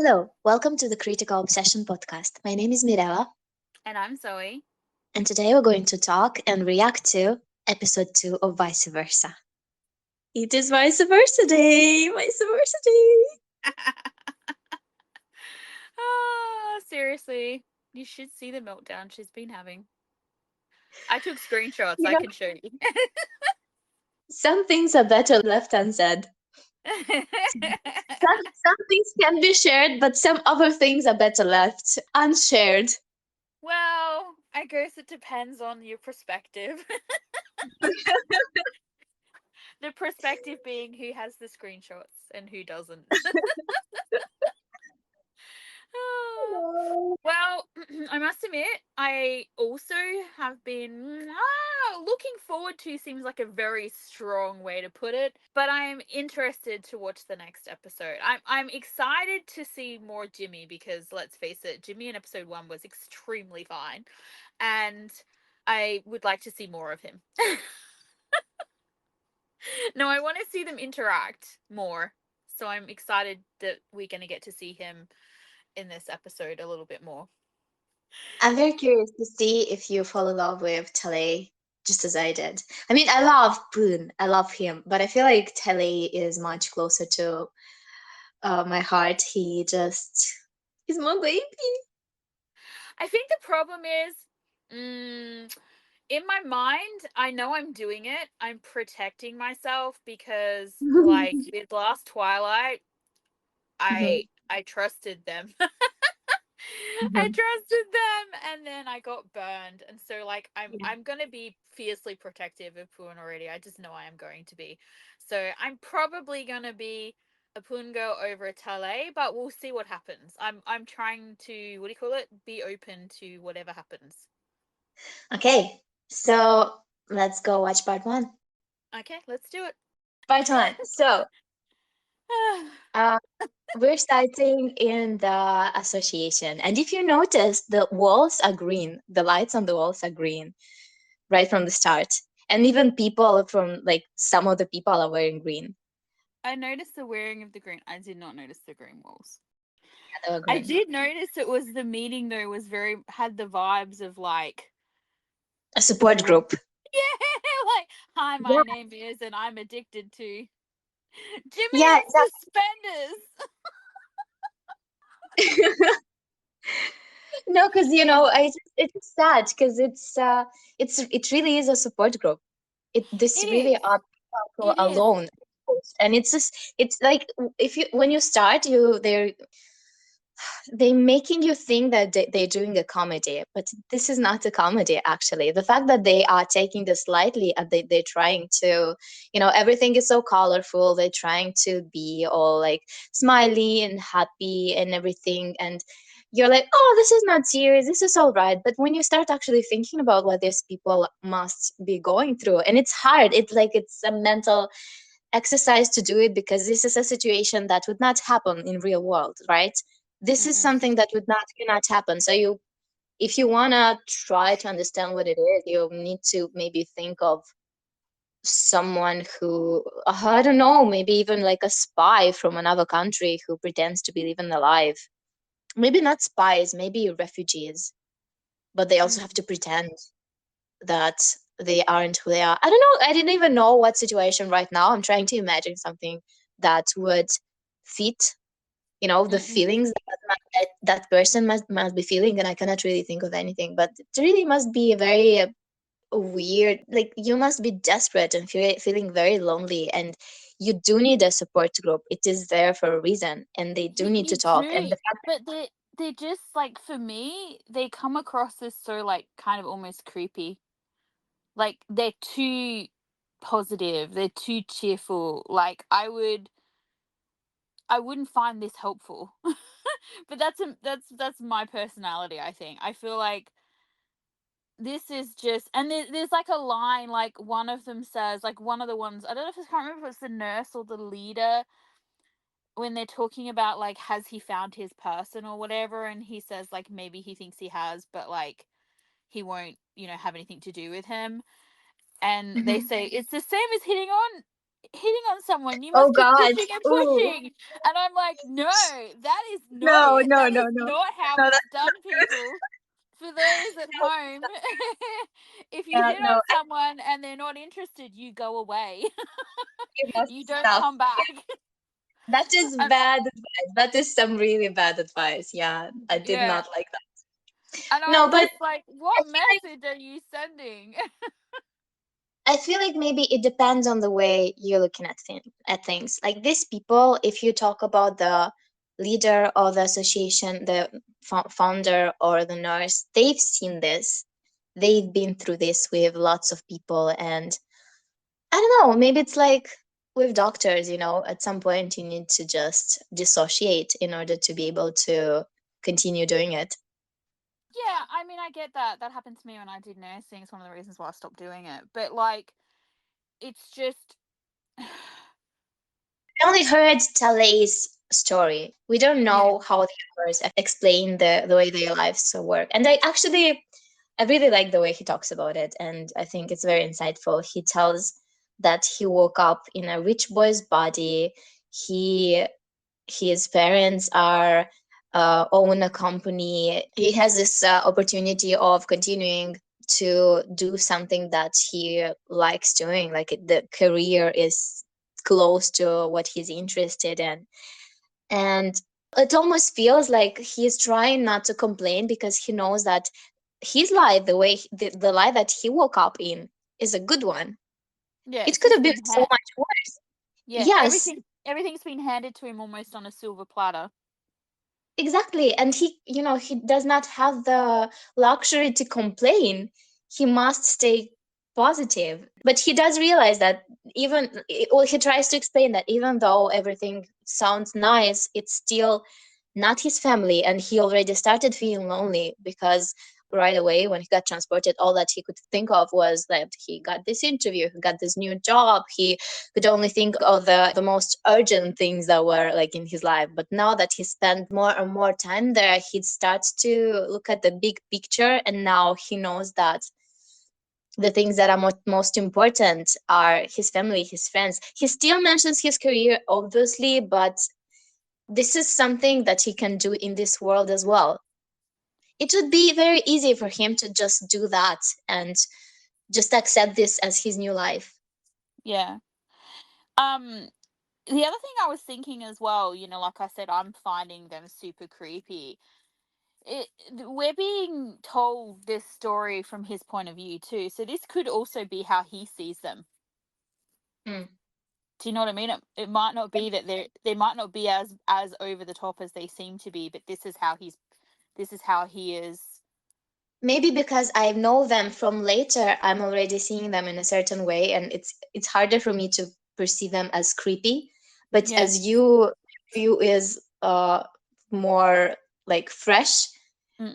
Hello, welcome to the Critical Obsession podcast. My name is Mirella, And I'm Zoe. and today we're going to talk and react to episode 2 of Vice Versa. It is Vice Versa Day! Vice Versa Day! Seriously, you should see the meltdown she's been having. I took screenshots, You I know, can show you. some things are better left unsaid. Some things can be shared, but some other things are better left unshared. Well, I guess it depends on your perspective. The perspective being who has the screenshots and who doesn't. Ah, No. well, I must admit, I also have been looking forward to seems like a very strong way to put it, but I'm interested to watch the next episode. I'm excited to see more Jimmy because let's face it, Jimmy in episode 1 was extremely fine, and I would like to see more of him. No, I want to see them interact more. So I'm excited that we're going to get to see him in this episode a little bit more. I'm very curious to see if you fall in love with Tele just as I did. I mean, I love Poon, I love him, but I feel like Tele is much closer to my heart. He's my baby. I think the problem is, in my mind, I know I'm doing it. I'm protecting myself because, like, with last Twilight, I Mhm, I trusted them. I mhm. trusted them, and then I got burned. And so, like, Yeah. I'm gonna be fiercely protective of Poon already. I just know I am going to be. So I'm probably gonna be a Poon girl over a Tale, but we'll see what happens. I'm trying to, what do you call it? Be open to whatever happens. Okay, so let's go watch part one. Okay, let's do it. Part one. Uh, we're starting in the association, and if you notice, the walls are green. The lights on the walls are green right from the start, and even people from like some of the people are wearing green. I noticed the wearing of the green. I did not notice the green walls. Yeah, they were I green. did notice it was the meeting though was very had the vibes of like A support everyone. group. Yeah, like hi, my Yeah, name is, and I'm addicted to Jimmy yeah, in suspenders. exactly. No, because it's sad because it really is a support group. This It really is. are people who are It is. alone, and it's like if you when you start you they making you think that they're doing a comedy, but this is not a comedy actually. The fact that they are taking this lightly and they're trying to, everything is so colorful, they're trying to be all like smiley and happy and everything, and you're like, oh, this is not serious, this is all right. But when you start actually thinking about what these people must be going through, and it's hard, it's like it's a mental exercise to do it, because this is a situation that would not happen in real world, right? This is Mm-mm. something that would not cannot happen. So you, if you want to try to understand what it is, you need to maybe think of someone who, I don't know, maybe even like a spy from another country who pretends to be even alive. Maybe not spies, maybe refugees, but they also have Mm. to pretend that they aren't who they are. I don't know. I didn't even know what situation right now. I'm trying to imagine something that would fit, the Mm-mm. feelings that person must be feeling, and I cannot really think of anything. But it really must be a very weird. Like you must be desperate and feeling very lonely, and you do need a support group. It is there for a reason, and they do need to You talk. And do, the fact, but they're just like for me, they come across as so like kind of almost creepy. Like they're too positive, they're too cheerful. Like I wouldn't find this helpful. But that's my personality, I think. I feel like this is just, and there's like a line, like one of them says, like one of the ones, I don't know if I can't remember if it's the nurse or the leader, when they're talking about like has he found his person or whatever, and he says like maybe he thinks he has, but like he won't, have anything to do with him. And they Mhm. say it's the same as hitting on hitting on someone, you Oh must keep God. pushing and Ooh. pushing. And I'm like, no, that is not No, it. no, That no, is no. not how No, it's that's done, people. For those at home, if you yeah, hit no, on someone and they're not interested, you go away. you must You don't stop. come back. That is And, bad advice. That is some really bad advice. Yeah, I did yeah. not like that. And No, I'm but just like, I what feel like message are you sending? maybe it depends on the way you're looking at things. Like these people, if you talk about the leader of the association, the founder or the nurse, they've seen this. They've been through this with lots of people, and I don't know, maybe it's like with doctors, at some point you need to just dissociate in order to be able to continue doing it. Yeah, I mean, I get that. That happened to me when I did nursing. It's one of the reasons why I stopped doing it. But like, it's just, I only heard Talei's story. We don't yeah, know how the others explain the way their lives work. And I really like the way he talks about it. And I think it's very insightful. He tells that he woke up in a rich boy's body. He his parents are own a company. He has this opportunity of continuing to do something that he likes doing, like the career is close to what he's interested in. And it almost feels like he's trying not to complain because he knows that his life, the life that he woke up in, is a good one. yeah, It it's could just have been been, so much worse. yeah, Yes. everything's been handed to him almost on a silver platter. Exactly. And he does not have the luxury to complain. He must stay positive. But he does realize that well, he tries to explain that even though everything sounds nice, it's still not his family. And he already started feeling lonely because right away when he got transported, all that he could think of was that he got this interview, he got this new job. He could only think of the most urgent things that were like in his life. But now that he spent more and more time there, he starts to look at the big picture, and now he knows that the things that are most important are his family, his friends. He still mentions his career, obviously, but this is something that he can do in this world as well. It would be very easy for him to just do that and just accept this as his new life. Yeah. Um, the other thing I was thinking as well, like I said, I'm finding them super creepy. We're being told this story from his point of view too, so this could also be how he sees them. Hmm. Do you know what I mean? It might not be that they might not be as over the top as they seem to be, but this is how he is. Maybe because I know them from later, I'm already seeing them in a certain way, and it's harder for me to perceive them as creepy. But Yeah. as you view is more like fresh,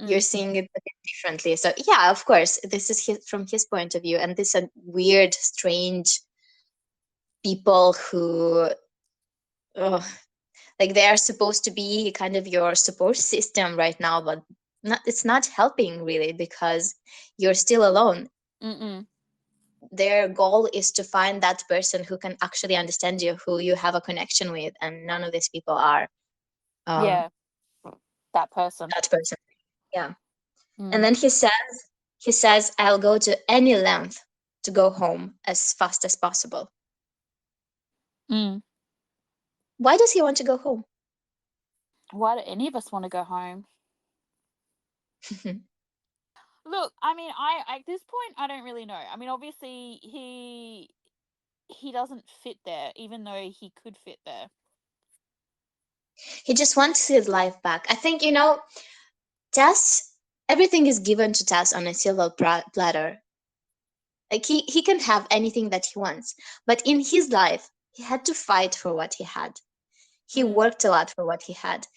you're Mm-mm. seeing it a bit differently. So yeah, of course, this is from his point of view, and this are weird, strange people who uh, like they are supposed to be kind of your support system right now, but it's not helping really because you're still alone. Mm-mm. Their goal is to find that person who can actually understand you, who you have a connection with, and none of these people are um, Yeah, that person. that person. Yeah. And Mm. then he says, I'll go to any length to go home as fast as possible. Mm. Why does he want to go home? Why do any of us want to go home? Look, I mean, I at this point I don't really know. I mean, obviously he doesn't fit there, even though he could fit there. He just wants his life back. I think, Tess, everything is given to Tess on a silver platter. Like he can have anything that he wants. But in his life, he had to fight for what he had. He Mm. worked a lot for what he had.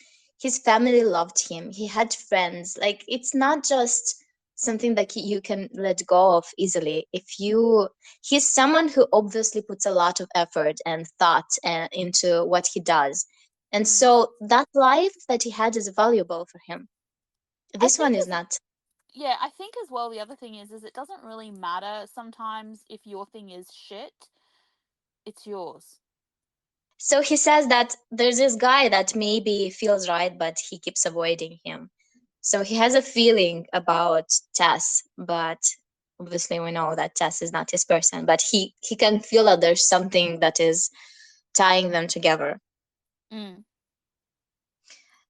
His family loved him. He had friends. Like it's not just something that you can let go of easily. He's someone who obviously puts a lot of effort and thought into what he does. And Mm. so that life that he had is valuable for him. I This one think is as not. Yeah, I think as well the other thing is it doesn't really matter sometimes if your thing is shit. It's yours. So he says that there's this guy that maybe feels right, but he keeps avoiding him. So he has a feeling about Tess, but obviously we know that Tess is not his person. But he can feel that there's something that is tying them together. Mm.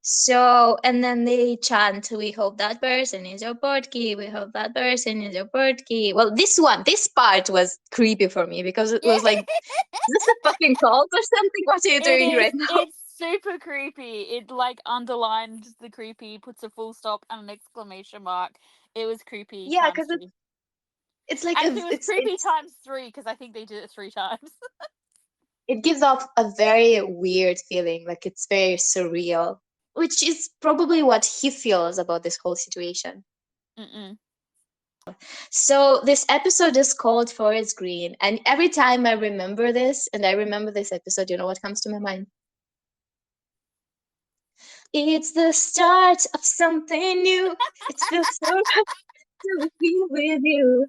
So, and then they chant, "We hope that person is your portkey. We hope that person is your portkey." Well, this part was creepy for me because it Yeah. was like, is this a fucking cult or something? What are you It doing is. right now? It's super creepy. It like underlines the creepy, puts a full stop and an exclamation mark. It was creepy Yeah, times because two. it's like Actually, it was creepy it's times three because I think they did it three times. it gives off a very weird feeling, like it's very surreal, which is probably what he feels about this whole situation. Mm-mm. So this episode is called Forest Green, and every time I remember this and I remember this episode, you know what comes to my mind? It's the start of something new. It feels so right to be with you.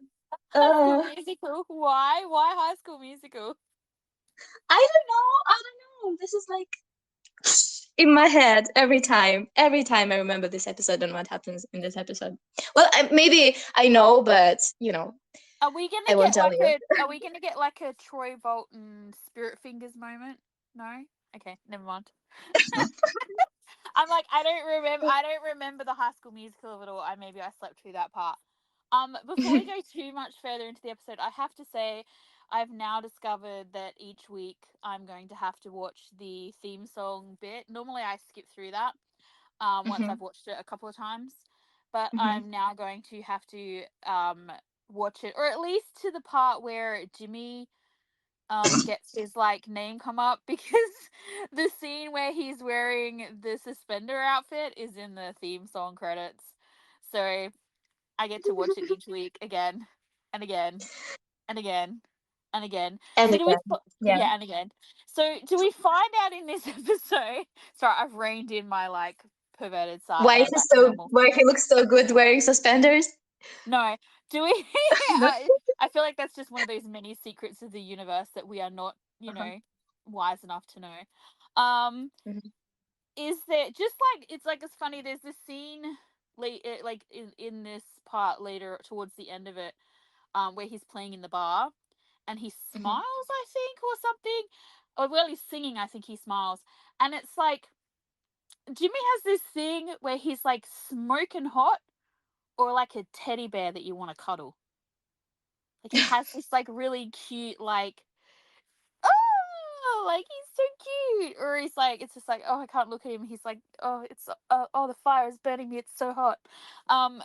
High School Uh, Musical. Why? Why High School Musical? I don't know. I don't know. This is like in my head every time. Every time I remember this episode and what happens in this episode. Well, maybe I know, but Are we gonna I won't get tell like you. a? Are we gonna get like a Troy Bolton Spirit Fingers moment? No. Okay, never mind. I'm like, I don't remember. I don't remember the High School Musical at all. I maybe I slept through that part. Before we go too much further into the episode, I have to say, I've now discovered that each week I'm going to have to watch the theme song bit. Normally, I skip through that. Once Mhm, I've watched it a couple of times, but mhm. I'm now going to have to watch it, or at least to the part where Jimmy gets his like name come up because the scene where he's wearing the suspender outfit is in the theme song credits. So I get to watch it each week again and again and again and again. And So again, yeah. yeah, and again. So do we find out in this episode? Sorry, I've reined in my like perverted side Why there he's back to so normal. why he looks so good wearing suspenders? No, do we? No. I feel like that's just one of those many secrets of the universe that we are not, Uh-huh. wise enough to know. Um, Mhm, is there just like it's funny? There's this scene, like in this part later towards the end of it, where he's playing in the bar, and he mhm. smiles, I think, or something. Or well, he's singing. I think he smiles, and it's like Jimmy has this thing where he's like smoking hot, or like a teddy bear that you want to cuddle. Like he has this like really cute like oh like he's so cute, or he's like it's just like oh I can't look at him. He's like oh it's oh the fire is burning me. It's so hot. Um.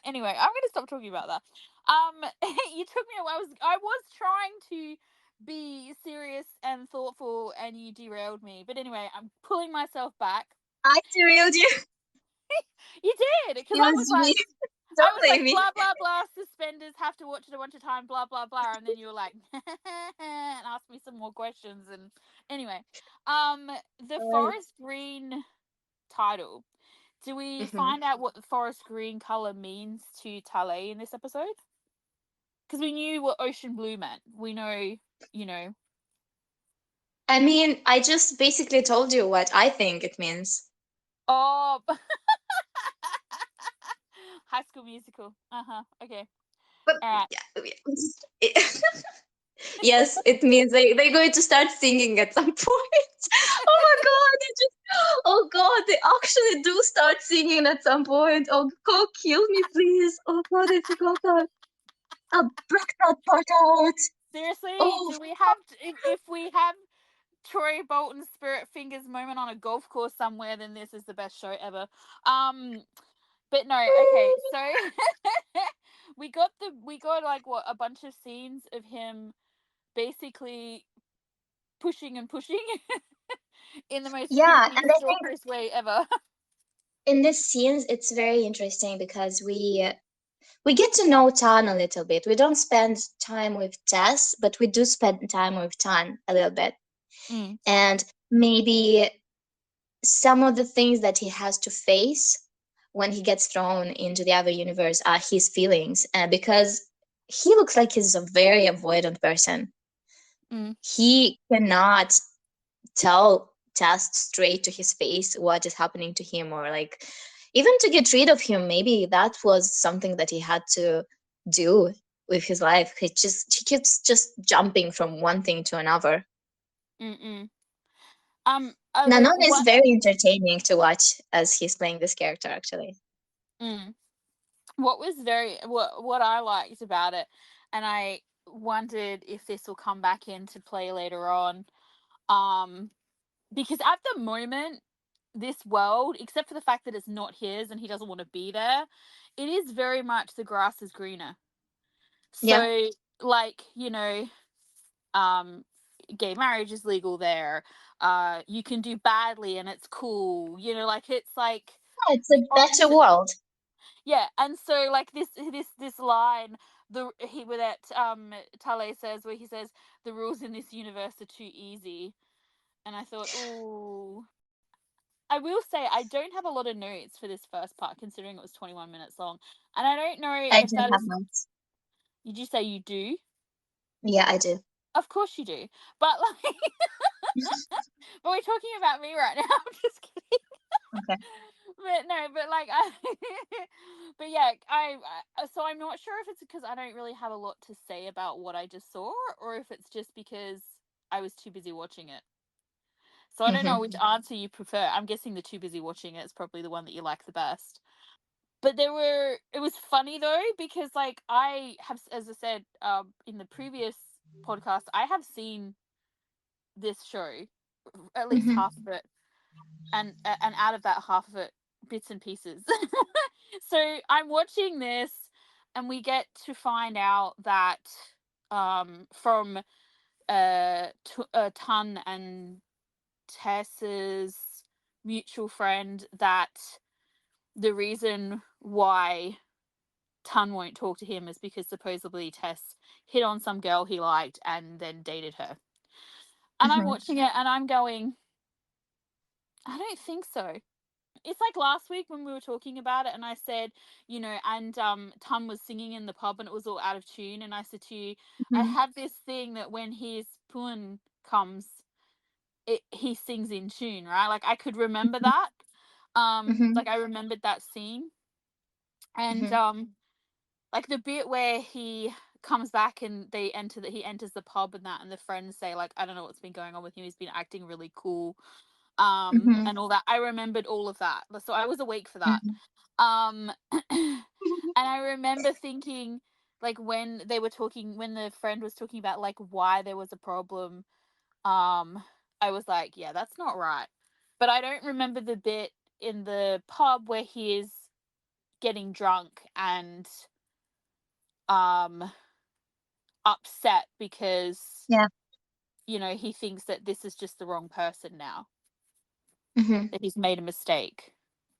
Anyway, I'm gonna stop talking about that. You took me away. I was trying to be serious and thoughtful, and you derailed me. But anyway, I'm pulling myself back. I derailed you. You did because It was me. I Don't was blame like, me. blah, blah, blah, suspenders, have to watch it a bunch of times, blah, blah, blah. And then you were like, and asked me some more questions. And anyway, the Alright. forest green title. Do we Mhm. find out what the forest green color means to Tale in this episode? Because we knew what ocean blue meant. We know, you know. I mean, I just basically told you what I think it means. Oh, High School Musical. Uh huh. Okay. But All right. yeah, yes, it means they're going to start singing at some point. Oh my god, oh god, they actually do start singing at some point. Oh god, kill me please. Oh god, I forgot that. I'll break that part out. Seriously, Oh do we have if we have Troy Bolton's Spirit Fingers moment on a golf course somewhere, then this is the best show ever. Um, but no, okay, so we got like what a bunch of scenes of him basically pushing and pushing in the most yeah, creepy and I think stalkers way ever. in this scenes it's very interesting because we get to know Tan a little bit. We don't spend time with Tess, but we do spend time with Tan a little bit. Mm. And maybe some of the things that he has to face when he gets thrown into the other universe are his feelings, because he looks like he's a very avoidant person. Mm. He cannot tell Test straight to his face what is happening to him, or like even to get rid of him. Maybe that was something that he had to do with his life. He keeps just jumping from one thing to another. Mm-mm. Nanon is What? very entertaining to watch as he's playing this character, actually. Mm. What was what I liked about it, and I wondered if this will come back into play later on. Um, because at the moment, this world, except for the fact that it's not his and he doesn't want to be there, it is very much the grass is greener. Yeah, So, like, gay marriage is legal there. You can do badly and it's cool. Like it's like it's a the better opposite. world. Yeah, and so like this line, that Tale says, where he says the rules in this universe are too easy, and I thought, ooh. I will say I don't have a lot of notes for this first part, considering it was 21 minutes long, and I don't know I if do that have is. notes. Did you say you do? Yeah, I do. Of course you do, but like, but we're talking about me right now. I'm just kidding. Okay. But no, but like but yeah, so I'm not sure if it's because I don't really have a lot to say about what I just saw, or if it's just because I was too busy watching it. So I don't know which answer you prefer. I'm guessing the too busy watching it is probably the one that you like the best. But it was funny though, because like I have, as I said in the previous podcast, I have seen this show, at least Hmm. half of it, and out of that half of it, bits and pieces. So I'm watching this, and we get to find out that from Ton and Tess's mutual friend, that the reason why Ton won't talk to him is because supposedly Tess hit on some girl he liked and then dated her. And I'm Hmm. watching it and I'm going, I don't think so. It's like last week when we were talking about it, and I said, and Ton was singing in the pub and it was all out of tune, and I said to you, I Hmm. have this thing that when his poon comes, he sings in tune, right? Like I could remember that. Hmm. Like I remembered that scene, and Hmm. like the bit where he comes back and he enters the pub and that, and the friends say like, I don't know what's been going on with him, he's been acting really cool, Hmm. and all that. I remembered all of that, so I was awake for that. Hmm. And I remember thinking, like, when the friend was talking about like why there was a problem, I was like, yeah, that's not right. But I don't remember the bit in the pub where he is getting drunk and um upset because Yeah. he thinks that this is just the wrong person now, Hmm. that he's made a mistake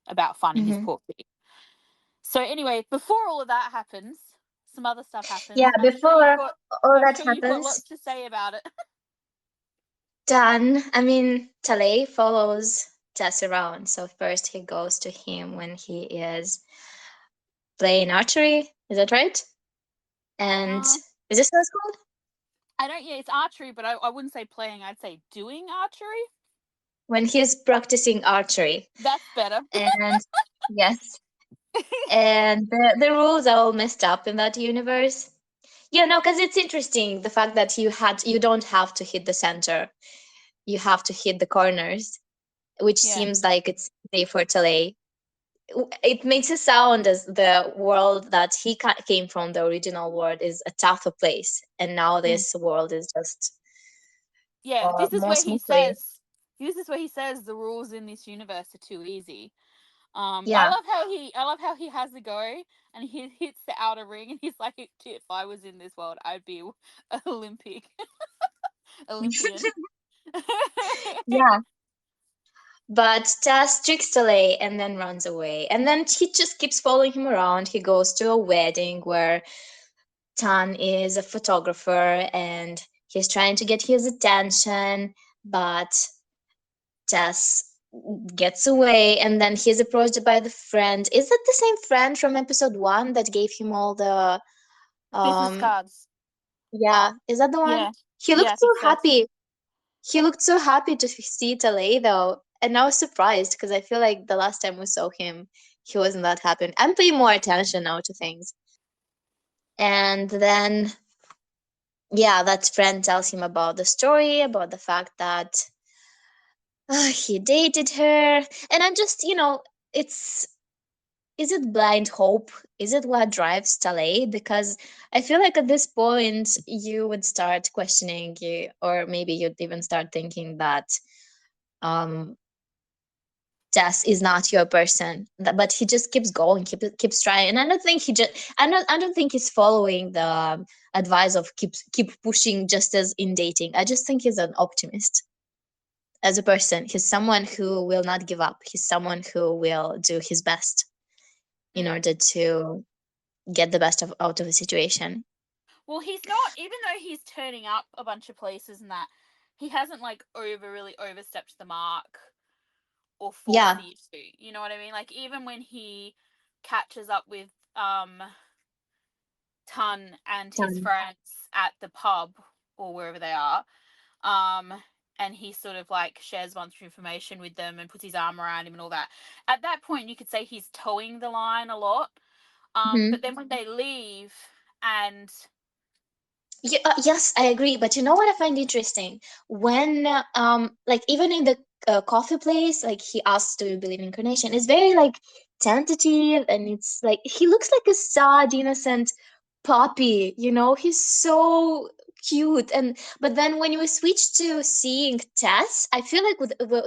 about finding his Hmm. porky. So anyway, before all of that happens, some other stuff Yeah, happens. before all I'm that sure you've got happens, lots to say about it. Talay follows Tess around. So first he goes to him when he is playing archery. Is that right? And uh, is this what it's called? I don't. Yeah, it's archery, but I wouldn't say playing. I'd say doing archery. When he's practicing archery. That's better. And yes, and the rules are all messed up in that universe. Yeah, no, because it's interesting the fact that you don't have to hit the center. You have to hit the corners, which Yeah. seems like it's easy for Talay. It makes it sound as the world that came from, the original world, is a tougher place, and now Mm. this world is just Yeah. This is more where he smoothly. says. This is where he says the rules in this universe are too easy. I Yeah. love how he has a go and he hits the outer ring and he's like, if I was in this world, I'd be Olympic Olympian. Yeah, but Tess tricks Talay and then runs away, and then he just keeps following him around. He goes to a wedding where Tan is a photographer and he's trying to get his attention, but Tess gets away, and then he's approached by the friend. Is that the same friend from episode one that gave him all the Business um cards. yeah, is that the Yeah. one? He looked Yeah, so he says. happy. He looked so happy to see Talay though, and I was surprised because I feel like the last time we saw him, he wasn't that happy. I'm paying more attention now to things. And then, yeah, that friend tells him about the story, about the fact that he dated her, and I'm just, it's is it blind hope? Is it what drives Talay? Because I feel like at this point you would start questioning you, or maybe you'd even start thinking that um Jess is not your person. But he just keeps going, keeps trying. And I don't think I don't think he's following the advice of keep pushing just as in dating. I just think he's an optimist as a person. He's someone who will not give up. He's someone who will do his best in Mm. order to get the best out of a situation. Well, he's not, even though he's turning up a bunch of places and that, he hasn't like really overstepped the mark or forced Yeah. the issue. You know what I mean? Like even when he catches up with Tun and his Done. friends at the pub or wherever they are, um, and he sort of like shares a bunch of information with them and puts his arm around him and all that. At that point, you could say he's towing the line a lot. But then when they leave and Yeah, yes, I agree. But you know what I find interesting? When, like, even in the coffee place, like, he asks, "Do you believe in incarnation?" It's very, like, tentative, and it's like he looks like a sad, innocent puppy, He's so cute. But then when we switch to seeing Tess, I feel like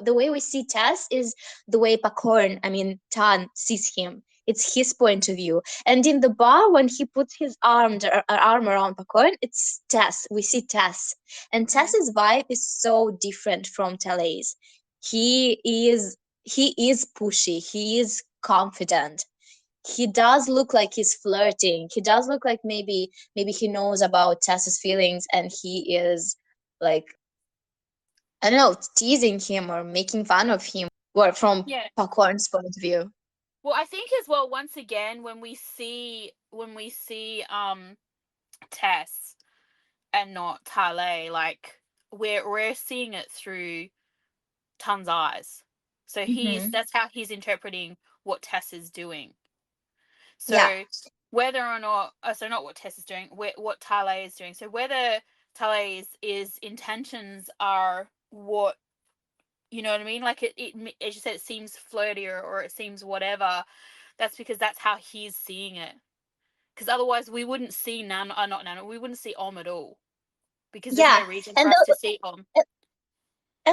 the way we see Tess is the way Pacorn, I mean, Tan sees him. It's his point of view. And in the bar, when he puts his arm around Pacorn, it's Tess. We see Tess. And mm, Tess's vibe is so different from Talay's. He he is pushy. He is confident. He does look like he's flirting. He does look like maybe he knows about Tess's feelings and he is like, I don't know, teasing him or making fun of him, or from yeah. Pacorn's point of view. Well, I think as well, once again, when we see Tess and not Tale, like we're seeing it through Tun's eyes. So Hmm. that's how he's interpreting what Tess is doing. Yeah. So whether or not, so not what Tess is doing, what Tale is doing. So whether Tale's intentions are what, you know what I mean? Like it as you said, it seems flirty or it seems whatever. That's because that's how he's seeing it. Because otherwise, we wouldn't see not Nano, we wouldn't see Om at all. Because there's Yeah. no reason for And us to see Om.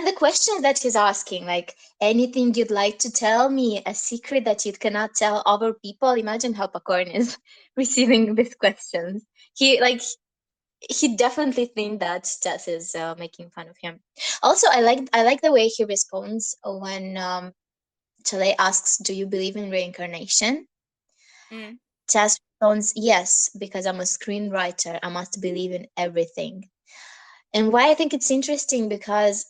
the questions that he's asking, like, anything you'd like to tell me, a secret that you cannot tell other people. Imagine how Pacorn is receiving these questions. He definitely think that Tess is making fun of him. Also, I like the way he responds when Chile asks, "Do you believe in reincarnation?" Mm, Tess responds, "Yes, because I'm a screenwriter. I must believe in everything." And why I think it's interesting, because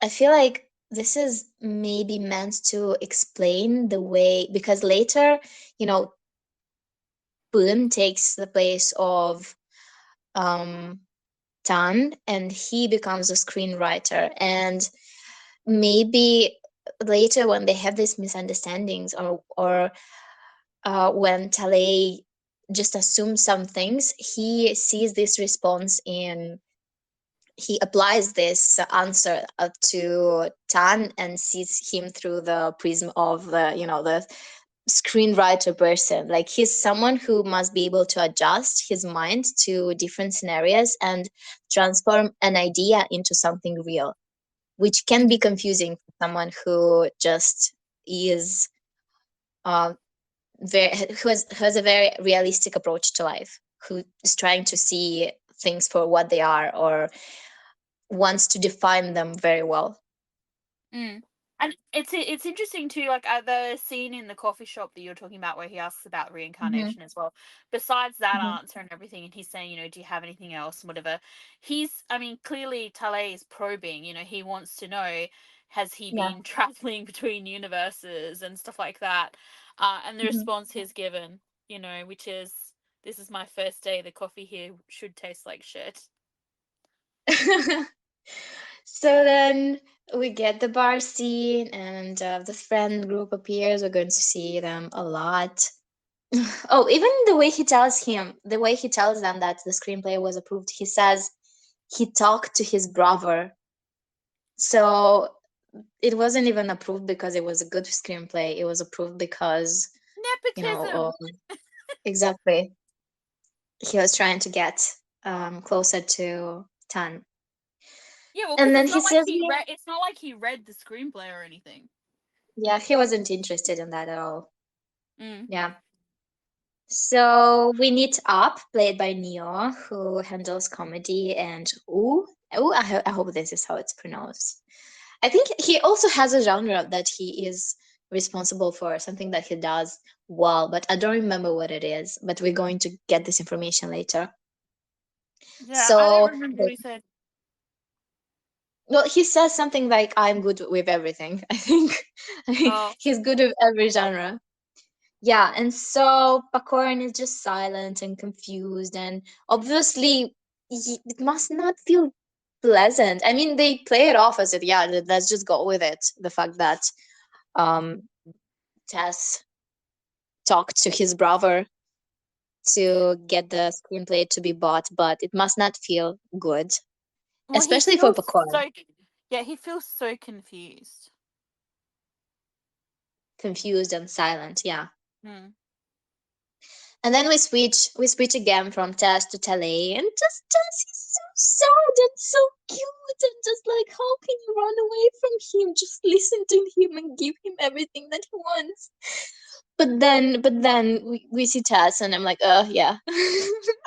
I feel like this is maybe meant to explain the way, because later, you know, Boone takes the place of um, Tan, and he becomes a screenwriter. And maybe later, when they have these misunderstandings, or when Talay just assumes some things, he sees this response in he applies this answer to Tan and sees him through the prism of the screenwriter person. Like, he's someone who must be able to adjust his mind to different scenarios and transform an idea into something real, which can be mm, confusing for someone who just is uh, who has a very realistic approach to life, who is trying to see things for what they are, or wants to define them very well. mm. And it's interesting too, like the scene in the coffee shop that you're talking about, where he asks about Hmm. reincarnation as well. Besides that Hmm. answer and everything, and he's saying, do you have anything else, whatever. I mean, clearly Tale is probing. He wants to know, has he Yeah. been traveling between universes and stuff like that. And the Hmm. response he's given, which is, "This is my first day. The coffee here should taste like shit." So then we get the bar scene, and the friend group appears. We're going to see them a lot. Oh, even the way he tells them that the screenplay was approved, he says he talked to his brother. So it wasn't even approved because it was a good screenplay. It was approved because, you know, Nepotism. exactly, he was trying to get closer to Tan. Yeah, well, because And then he says, it's not like he read the screenplay or anything. yeah, he wasn't interested in that at all. Mm. Yeah. So we meet Up, played by Neo, who handles comedy, and I hope this is how it's pronounced. I think he also has a genre that he is responsible for, something that he does well, but I don't remember what it is. But we're going to get this information later. Yeah, I don't So, remember what he said. well, he says something like, "I'm good with everything." I think Oh, he's good with every genre. Yeah, and so Pakorn is just silent and confused, and obviously it must not feel pleasant. I mean, they play it off as if, yeah, let's just go with it. The fact that um Tess talked to his brother to get the screenplay to be bought, but it must not feel good, well, he especially for feels Pakorn. so. Yeah, he feels so confused. Confused and silent, yeah. Mm. And then we switch again from Tess to Tele, and just Tess is so sad and so cute, and just like, how can you run away from him? Just listen to him and give him everything that he wants. But then we see Tess, and I'm like, yeah,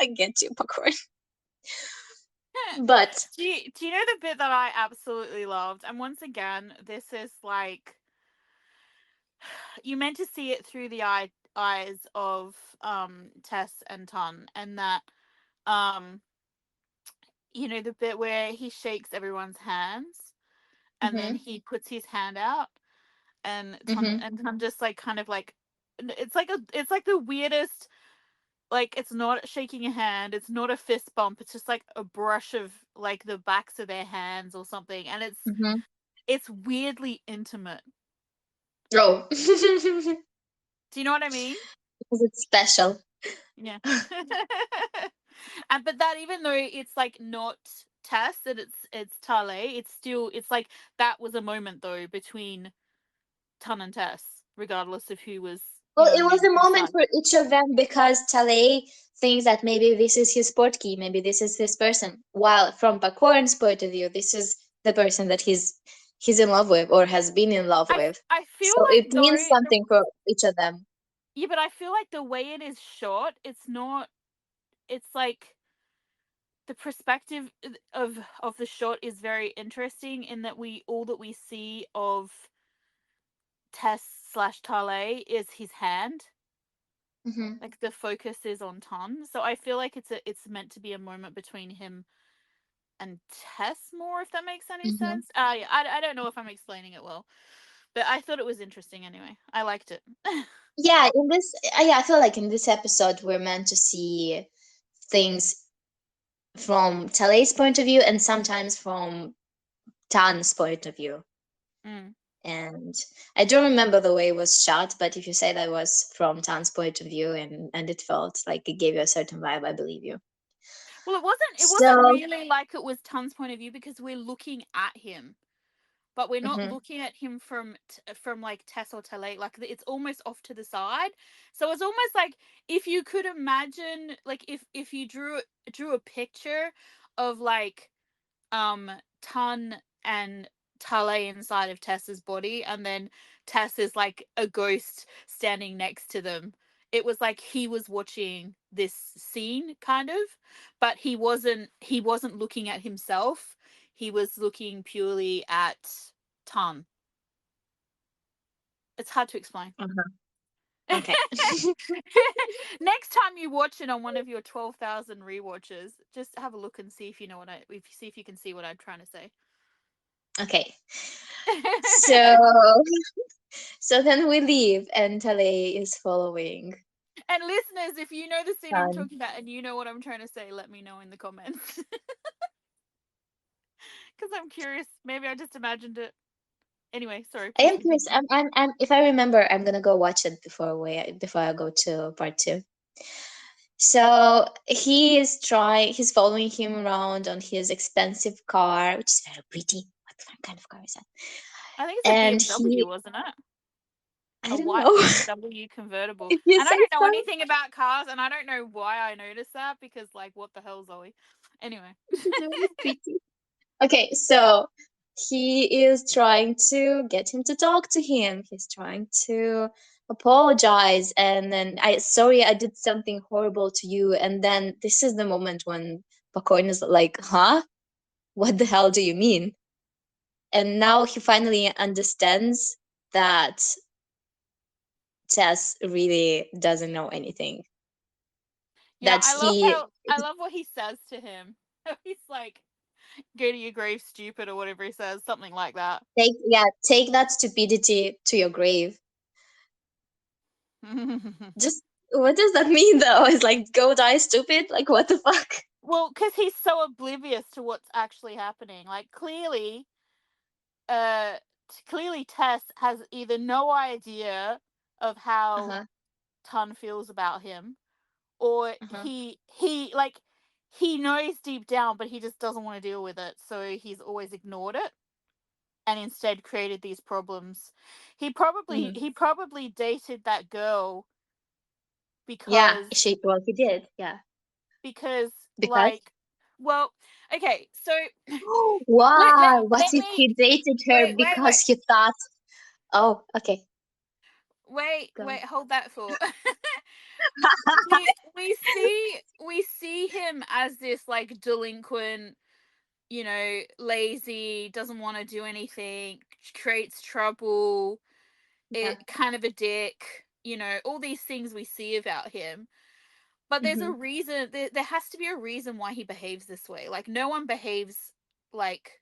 I get you, Popcorn. But Do you know the bit that I absolutely loved? And once again, this is like you meant to see it through the eyes of Tess and Ton, and that um the bit where he shakes everyone's hands and then hmm he puts his hand out hmm and Ton just like kind of like it's like the weirdest, like it's not shaking a hand, it's not a fist bump, it's just like a brush of like the backs of their hands or something, and hmm it's weirdly intimate. oh, Do you know what I mean? because it's special. Yeah. And but that, even though it's like not Tess and it's Tale, it's like that was a moment though between Ton and Tess, regardless of who was, you Well, know what it I was mean, a whose moment side. for each of them because Tale thinks that maybe this is his sport key, maybe this is his person. While from Pakorn's point of view, this is the person that he's in love with or has been in love with. I feel So it like means though something for each of them. yeah, but I feel like the way it is shot, it's not. It's like the perspective of the shot is very interesting in that we all that we see of Tess/Tale is his hand. hmm Like the focus is on Ton, so I feel like it's meant to be a moment between him and Tess more, if that makes any hmm sense. Yeah, I don't know if I'm explaining it well, but I thought it was interesting anyway. I liked it. Yeah, I feel like in this episode we're meant to see things from Tale's point of view and sometimes from Tan's point of view. Mm. And I don't remember the way it was shot, but if you say that was from Tan's point of view and it felt like it gave you a certain vibe, I believe you. Well, it wasn't So, really like it was Tun's point of view because we're looking at him, but we're not mhm, looking at him from like Tess or Tele. Like it's almost off to the side. So it's almost like if you could imagine, like if you drew a picture of like Tun and Tale inside of Tessa's body, and then Tess is like a ghost standing next to them. It was like he was watching this scene kind of, but he wasn't looking at himself. He was looking purely at Tun. It's hard to explain. uh-huh, okay. Next time you watch it on one of your 12,000 rewatches, just have a look and see if you know what I if you see if you can see what I'm trying to say. Okay. So, so then we leave and Tale is following And listeners, if you know the scene I'm Tan. talking about and you know what I'm trying to say, let me know in the comments. Because I'm curious. Maybe I just imagined it. Anyway, sorry. I Please am curious. continue. If I remember, I'm gonna go watch it before I go to part two. So he's following him around on his expensive car, which is very pretty. What kind of car is that? I think it's a And BMW, he, wasn't it? I A don't white know. BMW convertible. If you And I say don't know so. anything about cars, and I don't know why I noticed that because, like, what the hell, Zoe? Anyway. It's very pretty. Okay, so he is trying to get him to talk to him. He's trying to apologize, and then sorry, I did something horrible to you. And then this is the moment when Pacoin is like, huh? What the hell do you mean? And now he finally understands that Tess really doesn't know anything. Yeah, That he I love what he says to him. He's like, go to your grave, stupid, or whatever he says, something like that. take that stupidity to your grave. Just what does that mean though? It's like go die stupid? Like what the fuck? Well, because he's so oblivious to what's actually happening. Like, uh, clearly Tess has either no idea of how Uh-huh. Tun feels about him, or Uh-huh. he knows deep down, but he just doesn't want to deal with it, so he's always ignored it and instead created these problems. Hmm. He probably dated that girl Yeah, because he did. Yeah. because Because like well, okay, so why? What let if me he dated her because he thought, oh, okay, go. wait, hold that thought. We see him as this like delinquent, you know, lazy, doesn't want to do anything, creates trouble, Yeah. it kind of a dick, you know, all these things we see about him. But there's a Hmm. reason, there has to be a reason why he behaves this way. Like no one behaves like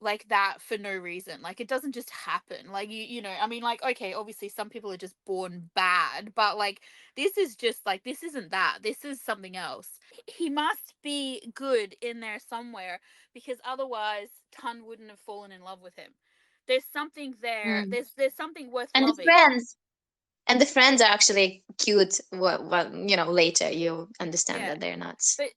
like that for no reason. Like it doesn't just happen. Like you know, I mean, like, okay, obviously some people are just born bad, but like this is just like, this isn't that. This is something else. He must be good in there somewhere, because otherwise Tun wouldn't have fallen in love with him. There's something there. Mm. There's something worth And the loving. friends. And the friends are actually cute. Well, later you understand Yeah. that they're not. But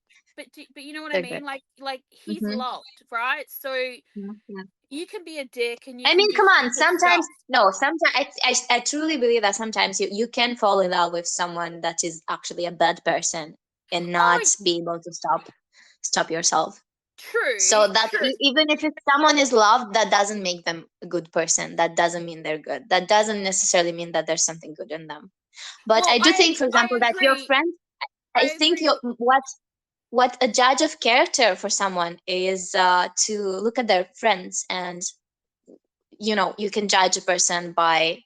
but you know what I They're mean? good. Like he's Hmm. loved, right? So Yeah, yeah. you can be a dick and you I can mean, do come on. stupid Sometimes, stuff. no, sometimes I truly believe that sometimes you can fall in love with someone that is actually a bad person and Oh, not be able to stop yourself. So true, that true. even if someone is loved, that doesn't make them a good person. That doesn't mean they're good. That doesn't necessarily mean that there's something good in them. But Well, I do think, for example, I that your agree. friend, I I think agree. what a judge of character for someone is to look at their friends, and you can judge a person by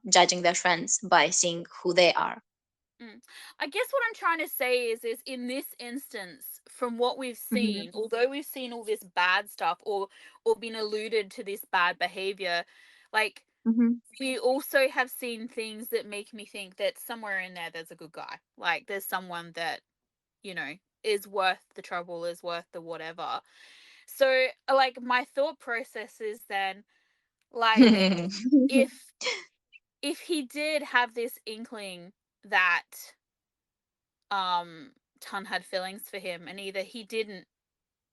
judging their friends by seeing who they are. Mm. I guess what I'm trying to say is in this instance, from what we've Hmm. seen, although we've seen all this bad stuff, or been alluded to this bad behavior, like Hmm. we also have seen things that make me think that somewhere in there there's a good guy. Like there's someone that, you know, is worth the trouble, is worth the whatever. So like my thought process is then, like, if he did have this inkling that Tun had feelings for him, and either he didn't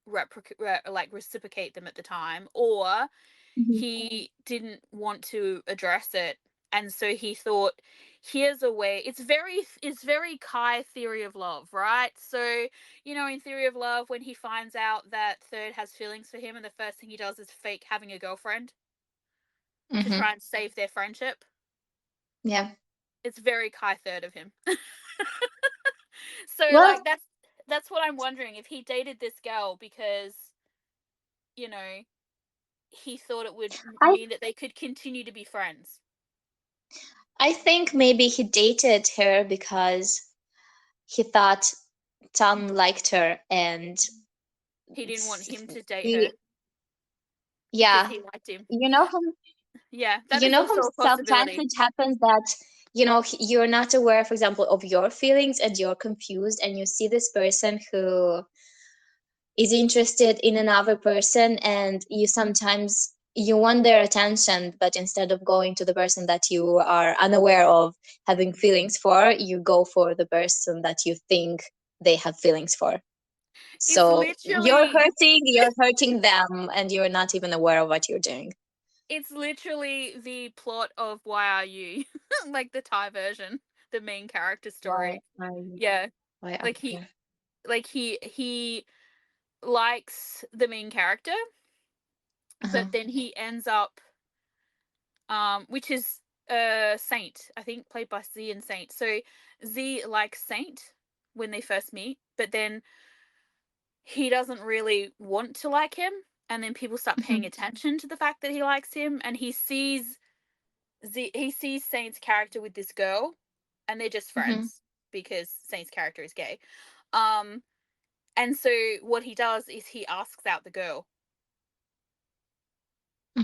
reciprocate them at the time, or Hmm. he didn't want to address it, and so he thought, here's a way. It's very Kai theory of love, right? So, you know, in theory of love, when he finds out that Third has feelings for him, and the first thing he does is fake having a girlfriend to Hmm. try and save their friendship. Yeah. It's very Kai Third of him. So Well, like that's what I'm wondering, if he dated this girl because, you know, he thought it would I mean that they could continue to be friends. I think maybe he dated her because he thought Tom liked her, and He didn't want him to date her he, because yeah, he liked him. you know how Yeah, that is also a sometimes possibility. it happens that you're not aware, for example, of your feelings, and you're confused, and you see this person who is interested in another person, and you sometimes you want their attention, but instead of going to the person that you are unaware of having feelings for, you go for the person that you think they have feelings for. It's So literally you're hurting them, and you're not even aware of what you're doing. it's literally the plot of Why Are You? Like the Thai version, the main character Why story. are you? Yeah. Why are Like he you? like he likes the main character, Uh-huh. but then he ends up which is Saint, I think, played by Z and Saint. So Z likes Saint when they first meet, but then he doesn't really want to like him, and then people start paying Mhm. attention to the fact that he likes him, and he sees Saint's character with this girl, and they're just Mhm. friends because Saint's character is gay. Um, and so what he does is he asks out the girl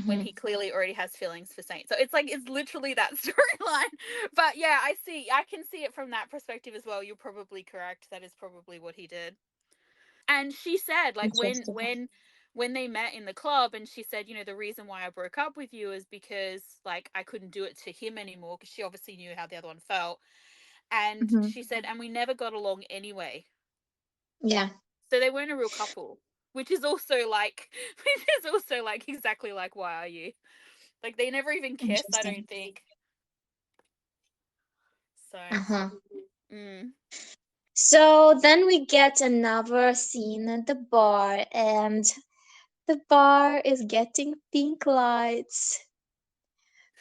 when Mhm. he clearly already has feelings for Saint. So it's like it's literally that storyline. But yeah, I can see it from that perspective as well. You're probably correct. That is probably what he did. And she said, like, Interesting. when they met in the club, and she said, the reason why I broke up with you is because, like, I couldn't do it to him anymore, because she obviously knew how the other one felt. And Mhm. she said, and we never got along anyway. Yeah. So they weren't a real couple, which is also like which is also like exactly like Why Are You? Like they never even kissed, I Interesting. don't think. So Uh-huh. mm. So then we get another scene at the bar, and the bar is getting pink lights.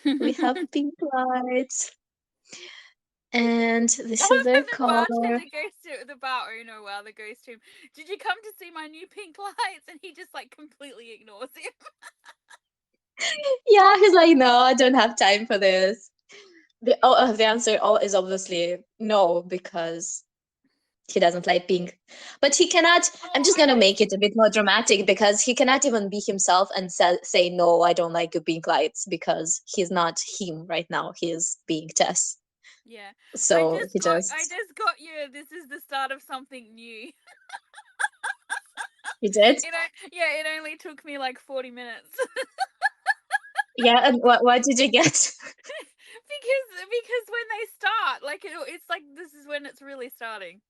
We have pink lights, and I this is love their that the car. bartender goes to the bar owner, well, that goes to him. Did you come to see my new pink lights? And he just like completely ignores him. Yeah, he's like, no, I don't have time for this. The answer is obviously no, because he doesn't like pink. But he cannot. I'm Oh, just gonna make it a bit more dramatic, because he cannot even be himself and say no, I don't like your pink lights, because he's not him right now. He is being Tess. yeah. So he I just just got you. This is the start of something new. he did. Yeah, it only took me like 40 minutes. Yeah, and what did you get? Because when they start, like it's like this is when it's really starting.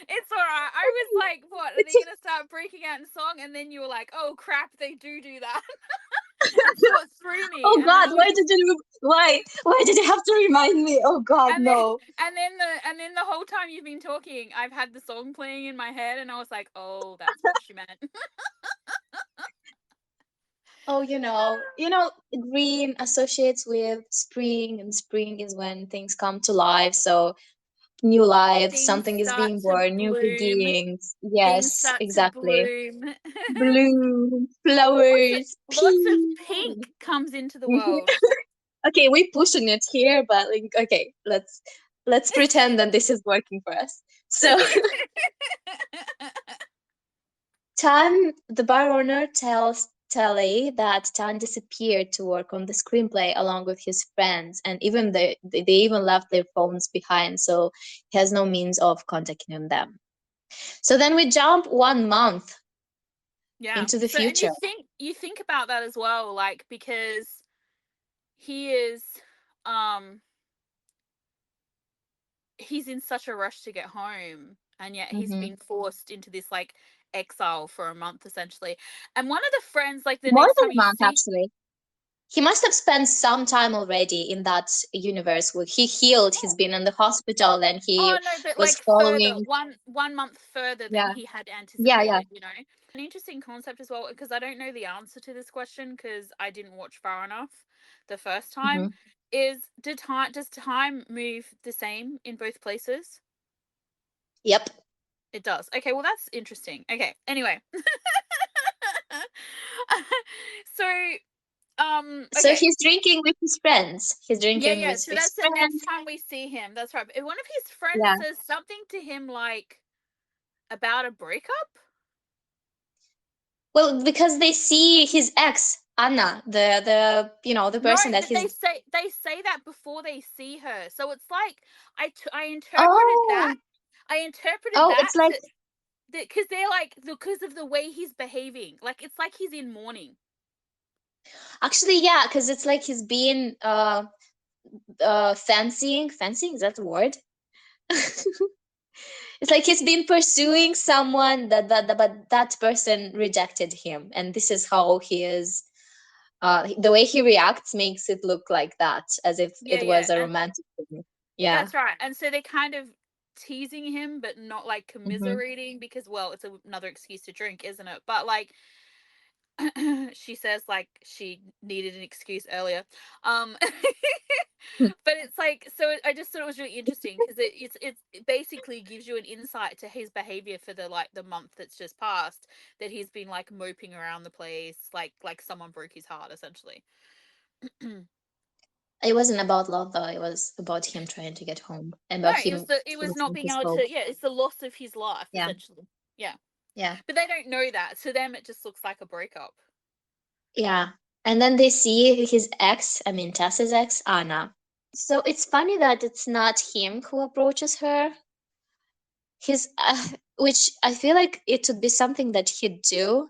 It's all right. I was like, what? Are they gonna start breaking out in song? And then you were like, oh crap, they do that. That's what threw me. Oh And then God, I was, why did you have to remind me? Oh God, and then no. the whole time you've been talking, I've had the song playing in my head, and I was like, oh, that's what she meant. Oh, green associates with spring, and spring is when things come to life. So new life, Things something is start being to born, new bloom. beginnings. Things Yes, start to exactly. bloom. Bloom, flowers, Lots of pink. pink comes into the world. Okay, we pushing it here, but like, okay, let's pretend that this is working for us. So the bar owner tells Telly that Tan disappeared to work on the screenplay along with his friends, and even they even left their phones behind, so he has no means of contacting them. So then we jump 1 month Yeah. into the So, and future. you think about that as well, like because he is, um, he's in such a rush to get home, and yet he's Hmm. been forced into this like exile for a month essentially. And one of the friends, like the More next than time a you month, see, actually. He must have spent some time already in that universe where he healed. He's oh, been in the hospital, and he oh no, but was like further, following. one month further than Yeah, he had yeah. anticipated. An interesting concept as well, because I don't know the answer to this question because I didn't watch far enough the first time. Hmm. Is does time move the same in both places? Yep. It does. Okay, well that's interesting. Okay, anyway. So So okay. he's drinking with his friends. He's Yeah, drinking yeah. with So his that's the next friends. time we see him. That's right. One of his friends Yeah. says something to him like about a breakup. Well, because they see his ex, Anna, the No, person that but he's. they say that before they see her. So it's like I interpreted that Oh. I interpreted Oh, that it's like, because they're like, because of the way he's behaving, like it's like he's in mourning. actually, yeah, because it's like he's being fancying, is that the word? It's like he's been pursuing someone but that person rejected him, and this is how he is. The way he reacts makes it look like that, as if Yeah, it yeah, was a and romantic thing. Yeah. that's right. And so they're kind of teasing him, but not like Hmm. commiserating because, well, it's another excuse to drink, isn't it? But like, she says like she needed an excuse earlier. But it's like, so I just thought it was really interesting because it basically gives you an insight to his behavior for the like the month that's just passed, that he's been like moping around the place like someone broke his heart essentially. No, It wasn't about love though. It was about him trying to get home and about him it was not losing being his able hope. to, yeah, it's the loss of his life Yeah. essentially. Yeah. Yeah. But they don't know that. To them it just looks like a breakup. Yeah. And then they see his ex, I mean Tess's ex, Anna. So it's funny that it's not him who approaches her. His which I feel like it would be something that he'd do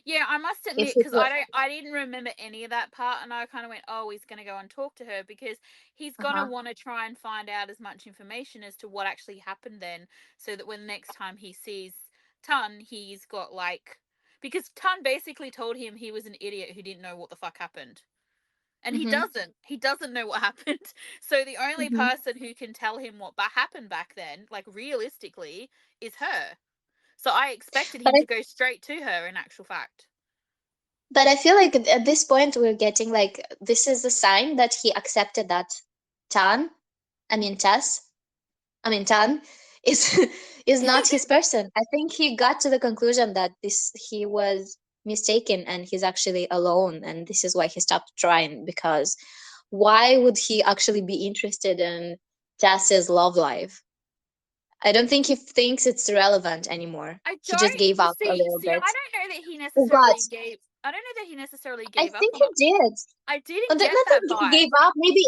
Yeah, I must if admit, it because were. I didn't remember any of that part, and I kind of went, oh, he's going to go and talk to her because he's gonna Uh-huh. want to try and find out as much information as to what actually happened then, so that when the next time he sees Tun, he's got like, because Tun basically told him he was an idiot who didn't know what the fuck happened. And he Mm-hmm. doesn't. He doesn't know what happened. So the only Mm-hmm. person who can tell him what happened back then, like realistically, is her. So I expected But him I, to go straight to her in actual fact. but I feel like at this point we're getting like this is a sign that he accepted that Tan, I mean Tess, I mean Tan is is not his person. I think he got to the conclusion that this he was mistaken and he's actually alone, and this is why he stopped trying, because why would he actually be interested in Tess's love life? I don't think he thinks it's relevant anymore. I He just don't gave up a see. little See, bit. I don't know that he Oh God, necessarily gave. I don't know that he necessarily I gave up think on he it. did. I Oh, didn't not get that that he gave vibe. up. Maybe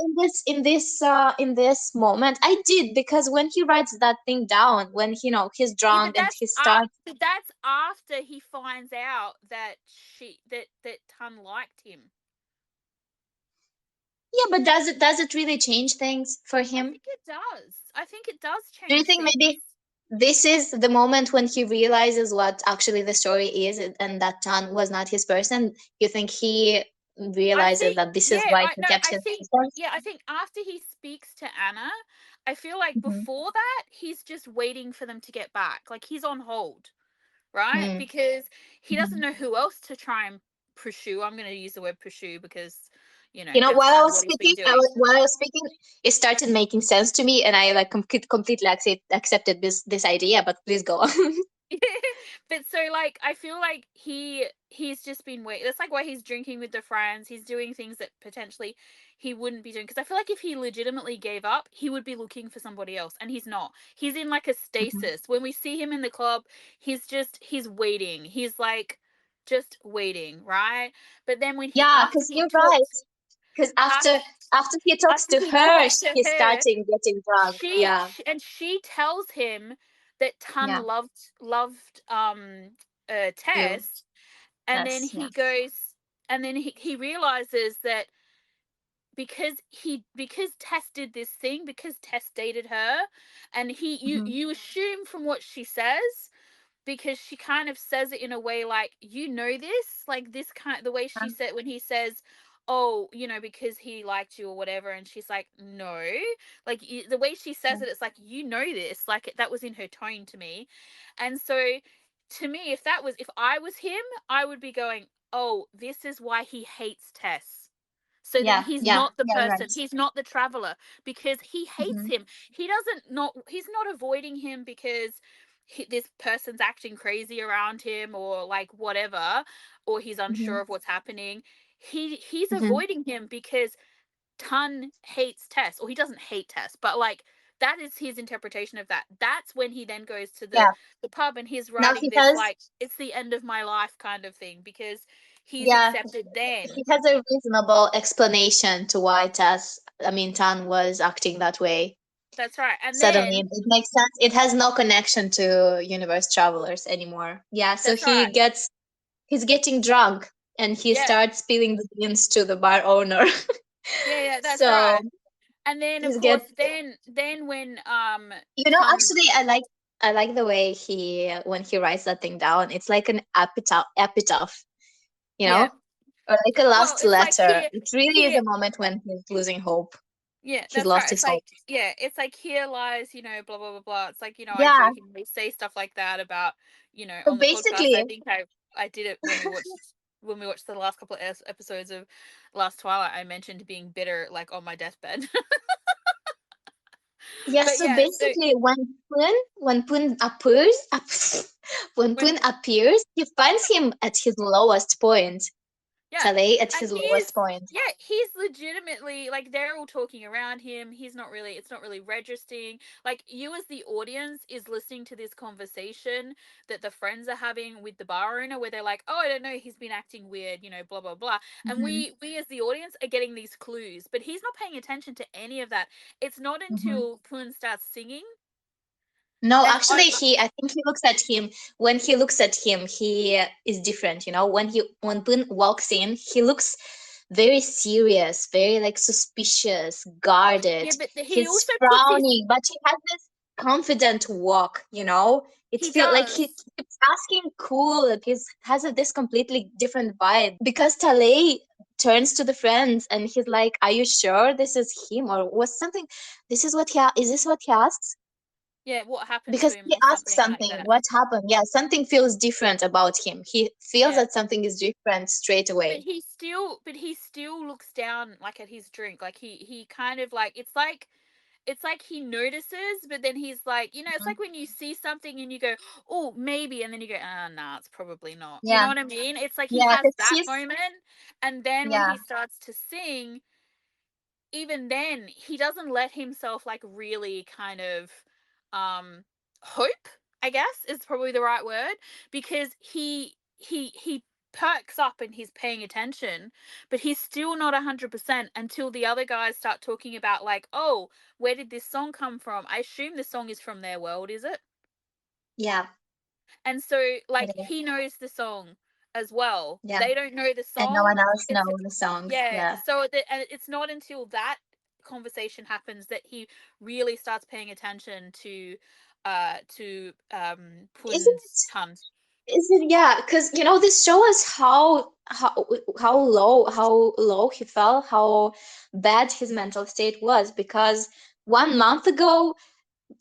in this moment, I did, because when he writes that thing down, when he's Yeah, drunk but and he starts. that's after he finds out that that Tun liked him. Yeah, but does it really change things for I him? think it does. I think it does Do you change think things. maybe this is the moment when he realizes what actually the story is, and that John was not his person? You think he I realizes think, that this is yeah, why I he no, kept I his think, distance? yeah, I think after he speaks to Anna, I feel like Mm-hmm. before that he's just waiting for them to get back. Like he's on hold, right? Mm-hmm. Because he doesn't know who else to try and pursue. I'm going to use the word pursue because, that's While I kind of was what he's been speaking, doing. it started making sense to me, and I like completely accepted this idea. But please go on. But so like I feel like he's just been wait. That's like why he's drinking with the friends. He's doing things that potentially he wouldn't be doing, because I feel like if he legitimately gave up, he would be looking for somebody else, and he's not. He's in like a Mhm. stasis. When we see him in the club, he's waiting. He's like just waiting, right? But then when he Yeah, after because he you're right. talks Because after after after he talks after to he her, talks to he's her, starting getting drunk. Yeah, she tells him that Tun yeah. loved You. Tess, and then Yes. Yeah. he goes, and then he realizes that because Tess did this thing, because Tess dated her, and Hmm. you assume from what she says, because she kind of says it in a way like, this, like this kind, the way she said when he says, oh, because he liked you or whatever, and she's like, no, like the way she says it, it's like, this, like that was in her tone to me. And so to me, if I was him, I would be going, oh, this is why he hates Tess. So then Yeah. he's Yeah. not the Yeah. person, Right. he's not the traveler, because he hates Hmm. him. He's not avoiding him because this person's acting crazy around him or like whatever, or he's Hmm. unsure of what's happening. He's Hmm. avoiding him because Tun hates Tess, or he doesn't hate Tess, but like that is his interpretation of that. That's when he then goes to Yeah. the pub and he's Now writing he this has. like it's the end of my life kind of thing, because he's Yeah. accepted then. He has a reasonable explanation to why Tan was acting that way. That's right. And Suddenly then it makes sense. It has no connection to universe travelers anymore. Yeah, so that's right. he's getting drunk and he Yeah. starts spilling the beans to the bar owner. Yeah, yeah, that's So right. And then of he's course get then when come actually I like the way he when he writes that thing down. It's like an epitaph, you yeah. know? Or like a Well, last it's like letter. It really is here a moment when he's losing hope. yeah, He's that's lost right. It's his like hope. yeah, it's like here lies, blah blah blah blah. It's like, I Yeah. jokingly say stuff like that about, So on the podcast. I basically, think I did it when we watched the last couple of episodes of Last Twilight. I mentioned being bitter like on my deathbed. yeah, But so yeah, so basically when Pun appears when Pun when appears, he finds him at his lowest point. yeah, Tale at and his lowest point. he's legitimately like they're all talking around him. It's not really registering. Like you as the audience is listening to this conversation that the friends are having with the bar owner, where they're like, "Oh, I don't know, he's been acting weird," blah blah blah. And Hmm. we as the audience are getting these clues, but he's not paying attention to any of that. It's not Hmm. until Poon starts singing No, and actually, I think he looks at him. When he looks at him, he is different. When Pun walks in, he looks very serious, very like suspicious, guarded. yeah, but he He's also puts his frowning, but he has this confident walk. It he feels like he does. keeps asking cool. Like this completely different vibe because Talay turns to the friends and he's like, "Are you sure this is him or was something? Is this what he asks?" Yeah, what happened to Because him he or asks something like something, that. what happened? Yeah, something feels different about him. He feels Yeah. that something is different straight away. But he still looks down like at his drink. Like he kind of like it's like he notices, but then he's like, it's Mhm. like when you see something and you go, "Oh, maybe," and then you go, "Ah, nah, it's probably not." You Yeah, know what I mean? It's like he yeah, has because that moment, and then when yeah, he starts to sing, even then he doesn't let himself like really kind of um hope, I guess is probably the right word, because he perks up and he's paying attention, but he's still not 100% until the other guys start talking about like, "Oh, where did this song come from? I assume the song is from their world, is it?" yeah, And so it like is. he knows the song as well. Yeah, They don't know the and no one song. else It's knows the songs. yeah. Yeah, And it's not until that conversation happens that he really starts paying attention to isn't Pun's ton. is it? Yeah, because this shows us how low he fell, how bad his mental state was. Because 1 month ago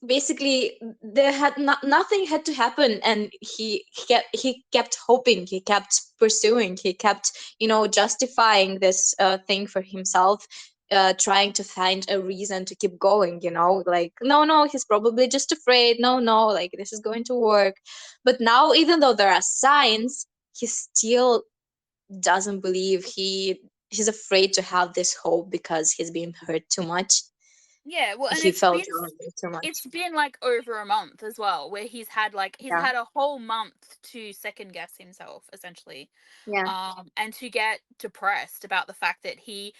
basically there had nothing had to happen and he kept hoping, he kept pursuing, he kept justifying this thing for himself, trying to find a reason to keep going, like no, he's probably just afraid, no, like this is going to work. But now, even though there are signs, he still doesn't believe. He's afraid to have this hope because he's been hurt too much. Yeah, well, and He felt wrong too much. it's been like over a month as well, where he's Yeah. had a whole month to second guess himself, essentially, Yeah. and to get depressed about the fact that he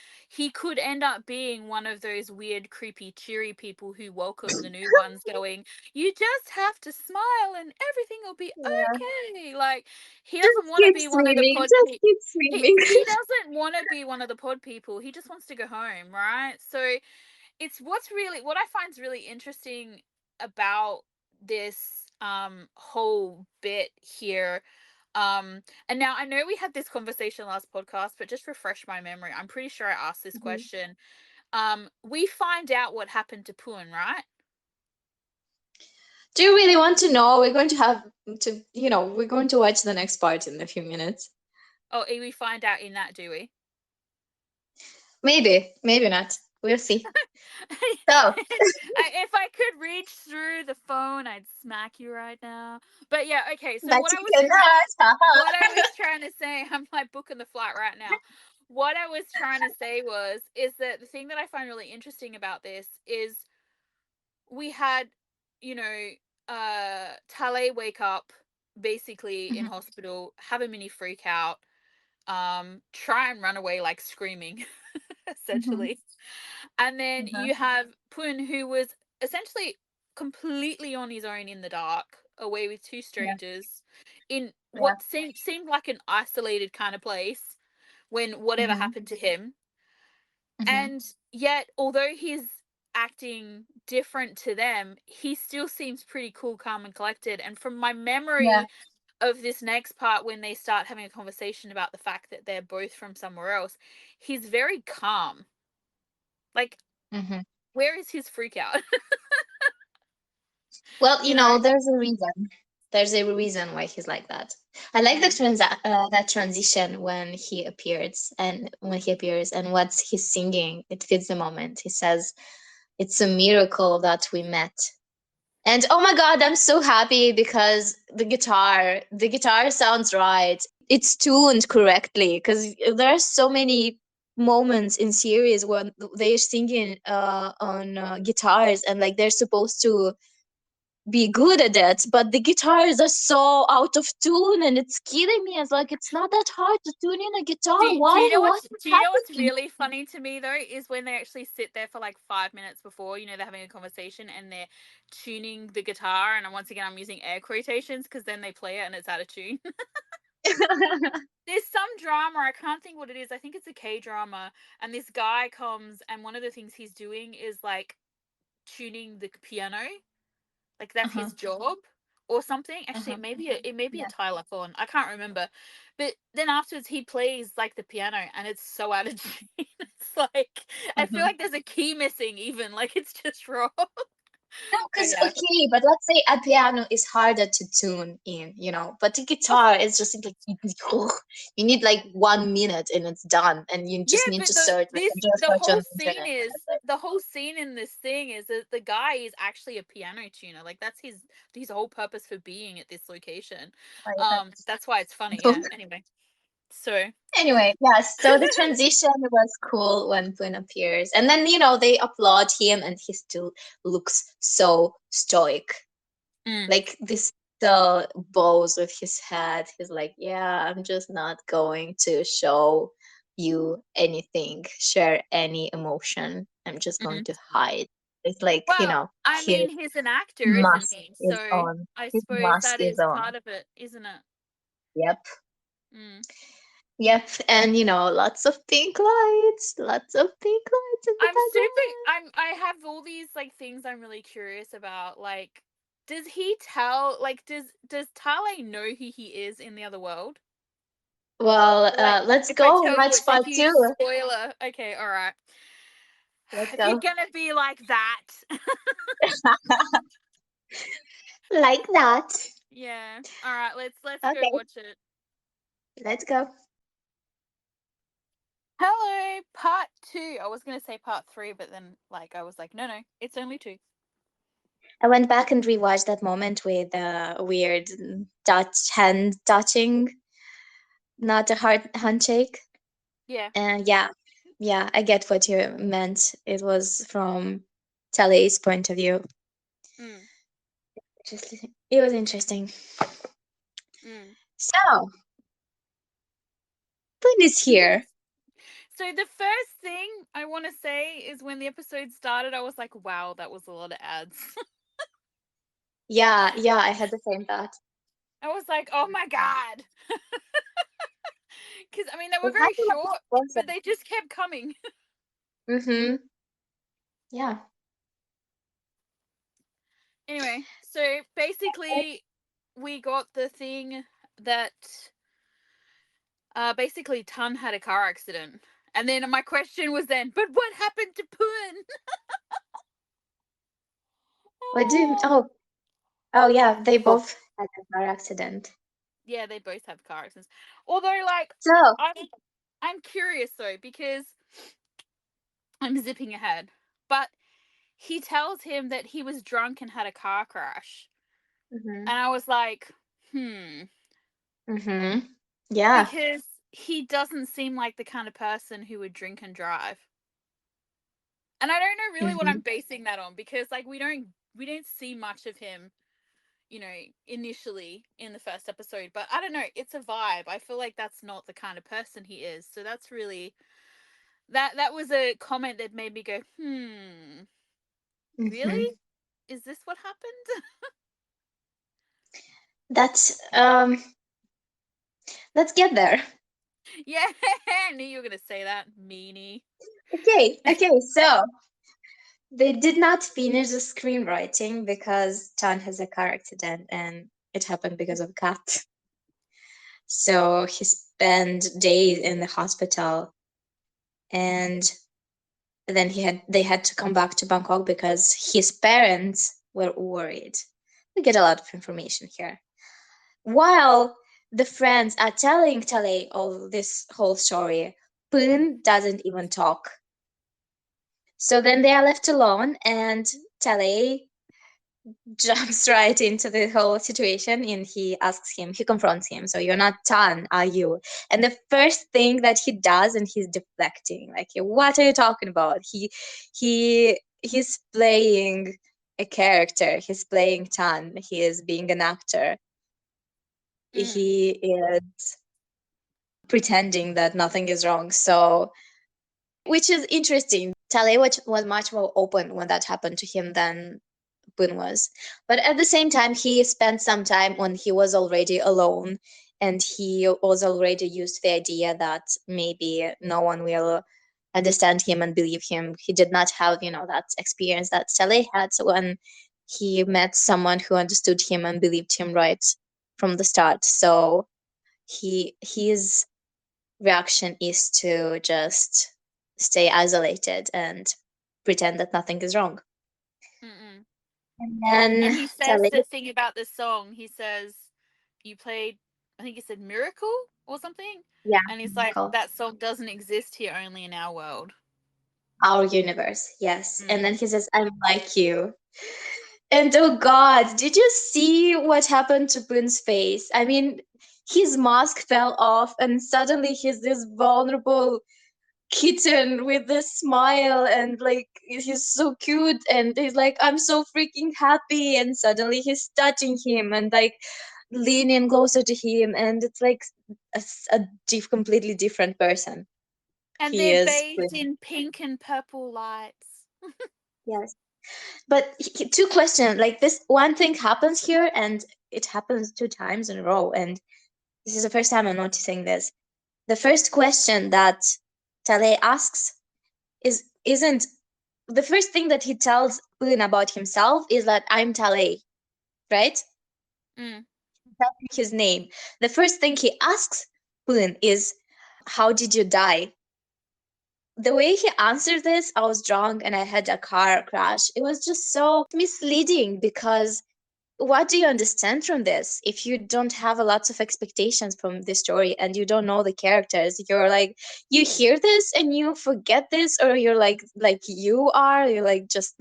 could end up being one of those weird, creepy, cheery people who welcome the new ones, going, "You just have to smile and everything will be Yeah. okay." Like he doesn't Just want to keep be one of the screaming. Just keep screaming. he doesn't want to be one of the pod people. He just wants to go home, right? So it's what I find is really interesting about this whole bit here. And now I know we had this conversation last podcast, but just refresh my memory. I'm pretty sure I asked this Mhm. question. We find out what happened to Poon, right? Do you really want to know? We're going to watch the next part in a few minutes. Oh, we find out in that, do we? Maybe, maybe not. We'll see. So, If I could reach through the phone, I'd smack you right now. But yeah, okay. So but you cannot. what I Haha. was trying to say, I'm like booking the flight right now. What I was trying to say is that the thing that I find really interesting about this is we had, you know, Tale wake up basically in Mhm, hospital, have a mini freak out, try and run away like screaming, mhm, essentially. And then mhm. you have Pun, who was essentially completely on his own in the dark, away with two Yeah. strangers, in Yeah. what seemed like an isolated kind of place when whatever Mhm. happened to him. Mhm. And yet, although he's acting different to them, he still seems pretty cool, calm, and collected. And from my Yeah. memory of this next part, when they start having a conversation about the fact that they're both from somewhere else, he's very calm. Like, Mhm. where is his freak out? Well, you know? there's a reason. There's a reason why he's like that. I like the Mm, that transition when he appears and what he's singing. It fits the moment. He says, "It's a miracle that we met." And oh my God, I'm so happy because the guitar sounds right. It's tuned correctly because there are so many moments in series when they're singing on guitars and like they're supposed to be good at it, but the guitars are so out of tune and it's killing me. It's like it's not that hard to tune in a guitar. do you know What what's is happening? really funny to me though is when they actually sit there for like 5 minutes before, they're having a conversation and they're tuning the guitar, and once again I'm using air quotations because then they play it and it's out of tune. There's some drama, I can't think what it is. I think it's a K drama, and this guy comes and one of the things he's doing is like tuning the piano. Like that's Uh-huh. his job or something. Actually, Uh-huh. it may be a Yeah. Tyler Thorne. I can't remember. But then afterwards he plays like the piano and it's so out of tune. It's like I feel Uh-huh. like there's a key missing even. Like it's just wrong. No, But because yeah. okay, but let's say a piano is harder to tune in, but the Of guitar is just like you need like 1 minute and it's done, and you Yeah, just need but to search like do a the search on whole the scene internet. is That's it. the whole scene in this thing is that the guy is actually a piano tuner. Like that's his whole purpose for being at this location. Like, That's why it's funny. cool. Yeah. Anyway, so Anyway, yes. So the transition was cool when Quinn appears, and then they applaud him, and he still looks so stoic. mm, Like this still bows with his head. He's like, yeah, I'm just not going to show you anything, share any emotion. I'm just going mhm. to hide. It's like, Well, I his mean, he's an actor, isn't mask he? is So on. I His suppose mask that is is on. part of it, isn't it? Yep. Mm. Yep. And lots of pink lights. Lots of pink lights in the I'm super. background. I have all these like things I'm really curious about. Like, does he tell? Like, does Tale know who he is in the other world? Well, Like, let's if I go. tell you Watch it's a part huge two. spoiler. Okay, all right. Let's If you're go. gonna be like that, Like that. yeah. All right, let's go Okay, watch it. let's go. Hello, part two. I was gonna say part three, but then like I was like, no, it's only two. I went back and rewatched that moment with weird hand touching, not a hard handshake. Yeah. And yeah, yeah, I get what you meant. It was from Tale's point of view. Mm, It was interesting. mm. So, Quinn is Yes. here. So the first thing I want to say is when the episode started, I was like, wow, that was a lot of ads. Yeah, yeah, I had the same thought. I was like, oh my god. Because I mean, they It were very happened short, once. but they just kept coming. Mm-hmm. Yeah. Anyway, so basically, we got the thing that basically Tun had a car accident. And then my question was then, but what happened to Pun? What do? Oh. Oh, yeah. They both had a car accident. Yeah, they both have car accidents. Although, like, So, I'm I'm curious though because I'm zipping ahead, but he tells him that he was drunk and had a car crash, mm-hmm. and I was like, Mm-hmm. Yeah. because he doesn't seem like the kind of person who would drink and drive, and I don't know really what Mm-hmm. I'm basing that on because like we don't see much of him, initially in the first episode, but I don't know, it's a vibe. I feel like that's not the kind of person he is, so that's really that was a comment that made me go, Mm-hmm. really? Is this what happened? That's let's get there. Yeah, I knew you were gonna say that, meanie. Okay, okay, so they did not finish the screenwriting because Chan has a car accident and it happened because of a cat. So he spent days in the hospital, and then they had to come back to Bangkok because his parents were worried. We get a lot of information here. While the friends are telling Tale all this whole story, Mm. Poon doesn't even talk. So then they are left alone, and Tale jumps right into the whole situation, and he confronts him. So you're not Tan, are you? And the first thing that he does, and he's deflecting, like, what are you talking about? He's playing a character. He's playing Tan. He is being an actor. Mm. He is pretending that nothing is wrong. So, which is interesting. Tale was much more open when that happened to him than Boone was. But at the same time, he spent some time when he was already alone, and he was already used to the idea that maybe no one will understand him and believe him. He did not have, that experience that Tale had when he met someone who understood him and believed him right from the start. So his reaction is to just stay isolated and pretend that nothing is wrong. Mm-mm. And And then he says Tale, the thing about the song. He says, "You played, I think he said Miracle or something," yeah, and he's like, Michael, "That song doesn't exist here, only in our world." our universe, yes. And then Mm. he says, I'm like you. And oh God, did you see what happened to Boon's face? I mean, his mask fell off, and suddenly he's this vulnerable kitten with this smile, and like he's so cute, and he's like, I'm so freaking happy, and suddenly he's touching him and like leaning closer to him, and it's like completely different person. And He they're is bathed Boon. in pink and purple lights. Yes. But two questions, like this one thing happens here, and it happens two times in a row, and this is the first time I'm noticing this. The first question that Tale asks isn't the first thing that he tells Poon about himself is that I'm Tale, right? Mm. Tells him his name. The first thing he asks Poon is, how did you die? The way he answered this, I was drunk and I had a car crash. It was just so misleading because what do you understand from this if you don't have a lots of expectations from this story and you don't know the characters? You're like, you hear this and you forget this, or you're you're like just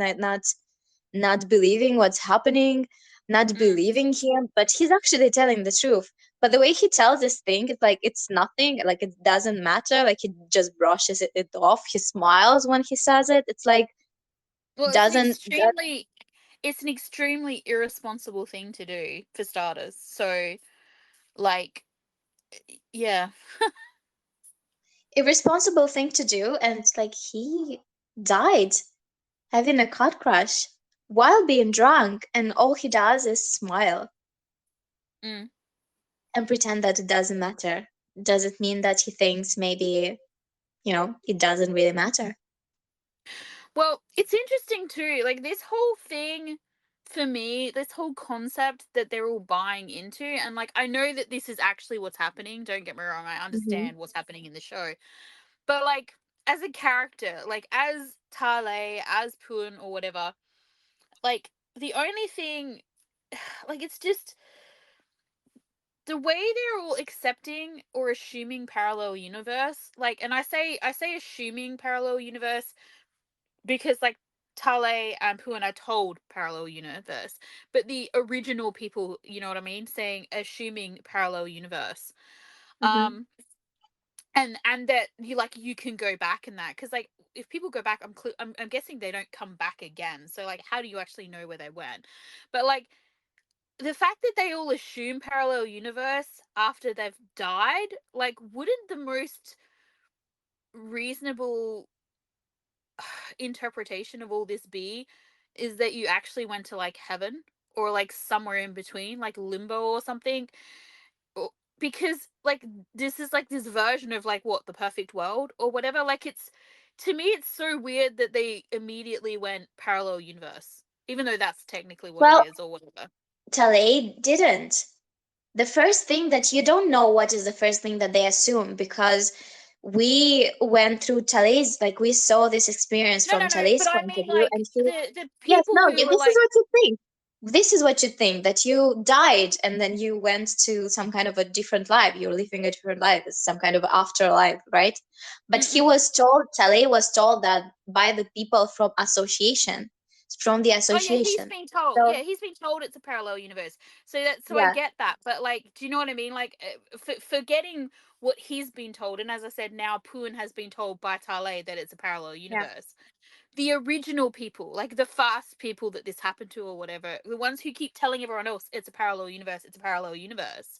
not believing what's happening, not Mm. believing him, but he's actually telling the truth. But the way he tells this thing, it's like it's nothing, like it doesn't matter, like he just brushes it off. He smiles when he says it. It's like Well, doesn't that it's an extremely irresponsible thing to do for starters. So, like, yeah. irresponsible thing to do, and it's like he died having a car crash while being drunk, and all he does is smile Mm. and pretend that it doesn't matter. Does it mean that he thinks maybe, it doesn't really matter? Well, it's interesting too. Like this whole thing for me, this whole concept that they're all buying into, and like I know that this is actually what's happening. Don't get me wrong, I Hmm. understand what's happening in the show. But like as a character, like as Tale, as Poon or whatever, like the only thing like it's just the way they're all accepting or assuming parallel universe, like, and I say assuming parallel universe because like Tale and Puan are told parallel universe, but the original people, you know what I mean, saying assuming parallel universe, Hmm. um, and that you can go back in that because like if people go back, I'm guessing they don't come back again. So like, how do you actually know where they went? But like the fact that they all assume parallel universe after they've died, like, wouldn't the most reasonable interpretation of all this be is that you actually went to like heaven or like somewhere in between, like limbo or something. Or- Because like this is like this version of like what the perfect world or whatever. Like it's to me, it's so weird that they immediately went parallel universe, even though that's technically what it Well, is or whatever. Talay didn't. The first thing that you don't know what is the first thing that they assume, because we went through Talay's, like we saw this experience No, from no, no. Talay's But I point of mean, view, like and she, the yes, people no, who were this is like, what you think. This is what you think, that you died and then you went to some kind of a different life. You're living a different life, it's some kind of afterlife, right? But he mm-mm. was told, Talay was told that by the people from association, from the Oh yeah, he's association. been told. So Yeah, he's been told it's a parallel universe. So I yeah, get that, but like, do you know what I mean? Like, forgetting what he's been told, and as I said, now Poon has been told by Tale that it's a parallel yeah. universe. The original people, like the fast people that this happened to, or whatever, the ones who keep telling everyone else it's a parallel universe, it's a parallel universe.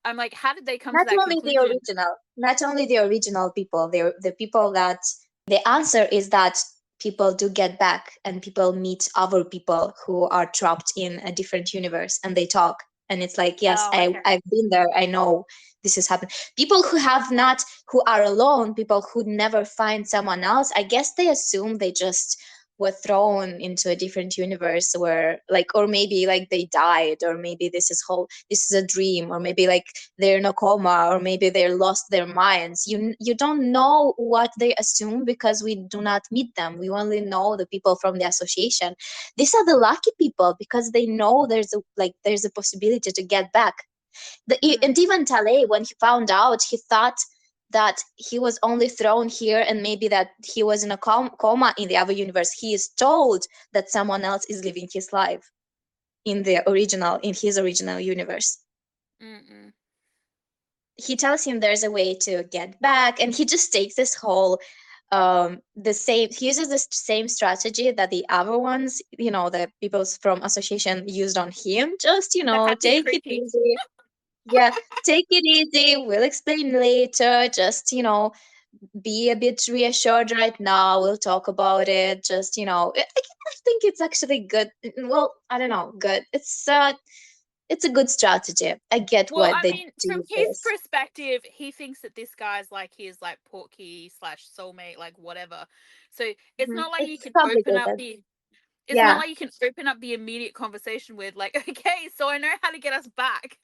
I'm like, how did they come to Not that only the conclusion? original, not only the original people, the people that the answer is that people do get back and people meet other people who are trapped in a different universe and they talk. And it's like, yes, Oh, okay. I've been there. I know this has happened. People who have not, who are alone, people who never find someone else, I guess they assume they just were thrown into a different universe where like, or maybe like they died, or maybe this is a dream, or maybe like they're in a coma, or maybe they lost their minds. You don't know what they assume because we do not meet them. We only know the people from the association. These are the lucky people because they know there's a possibility to get back. Mm, And even Tale, when he found out, he thought that he was only thrown here and maybe that he was in a coma in the other universe. He is told that someone else is living his life in his original universe. mm-mm. He tells him there's a way to get back, and he just takes this whole the same he uses the same strategy that the other ones, the people from association used on him. Just, The happy take it creepy. easy. Yeah, take it easy, we'll explain later. Just, be a bit reassured right now, we'll talk about it. Just, I think it's actually good. Well, I don't know, good. It's a good strategy. I get Well, what I they mean, do from with his this. perspective, he thinks that this guy's like his like portkey slash soulmate, like whatever. So it's Mhm. not like you It's can open up complicated. the. It's not Yeah, like you can open up the immediate conversation with like, okay, so I know how to get us back.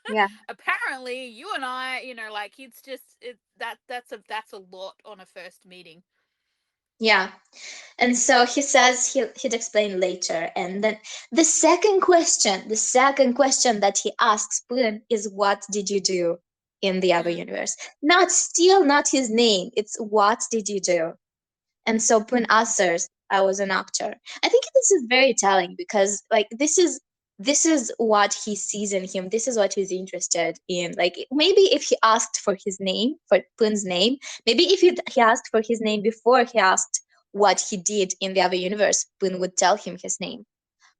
yeah, Apparently, you and I, like it's just that's a lot on a first meeting. yeah. And so he says he'd explain later. And then the second question that he asks Poon is, what did you do in the other Mm, universe? Not his name. It's, what did you do? And so Poon answers, I was an actor. I think this is very telling because like this is what he sees in him. This is what he's interested in. Like maybe if he asked for his name, for Poon's name, maybe if he asked for his name before he asked what he did in the other universe, Poon would tell him his name.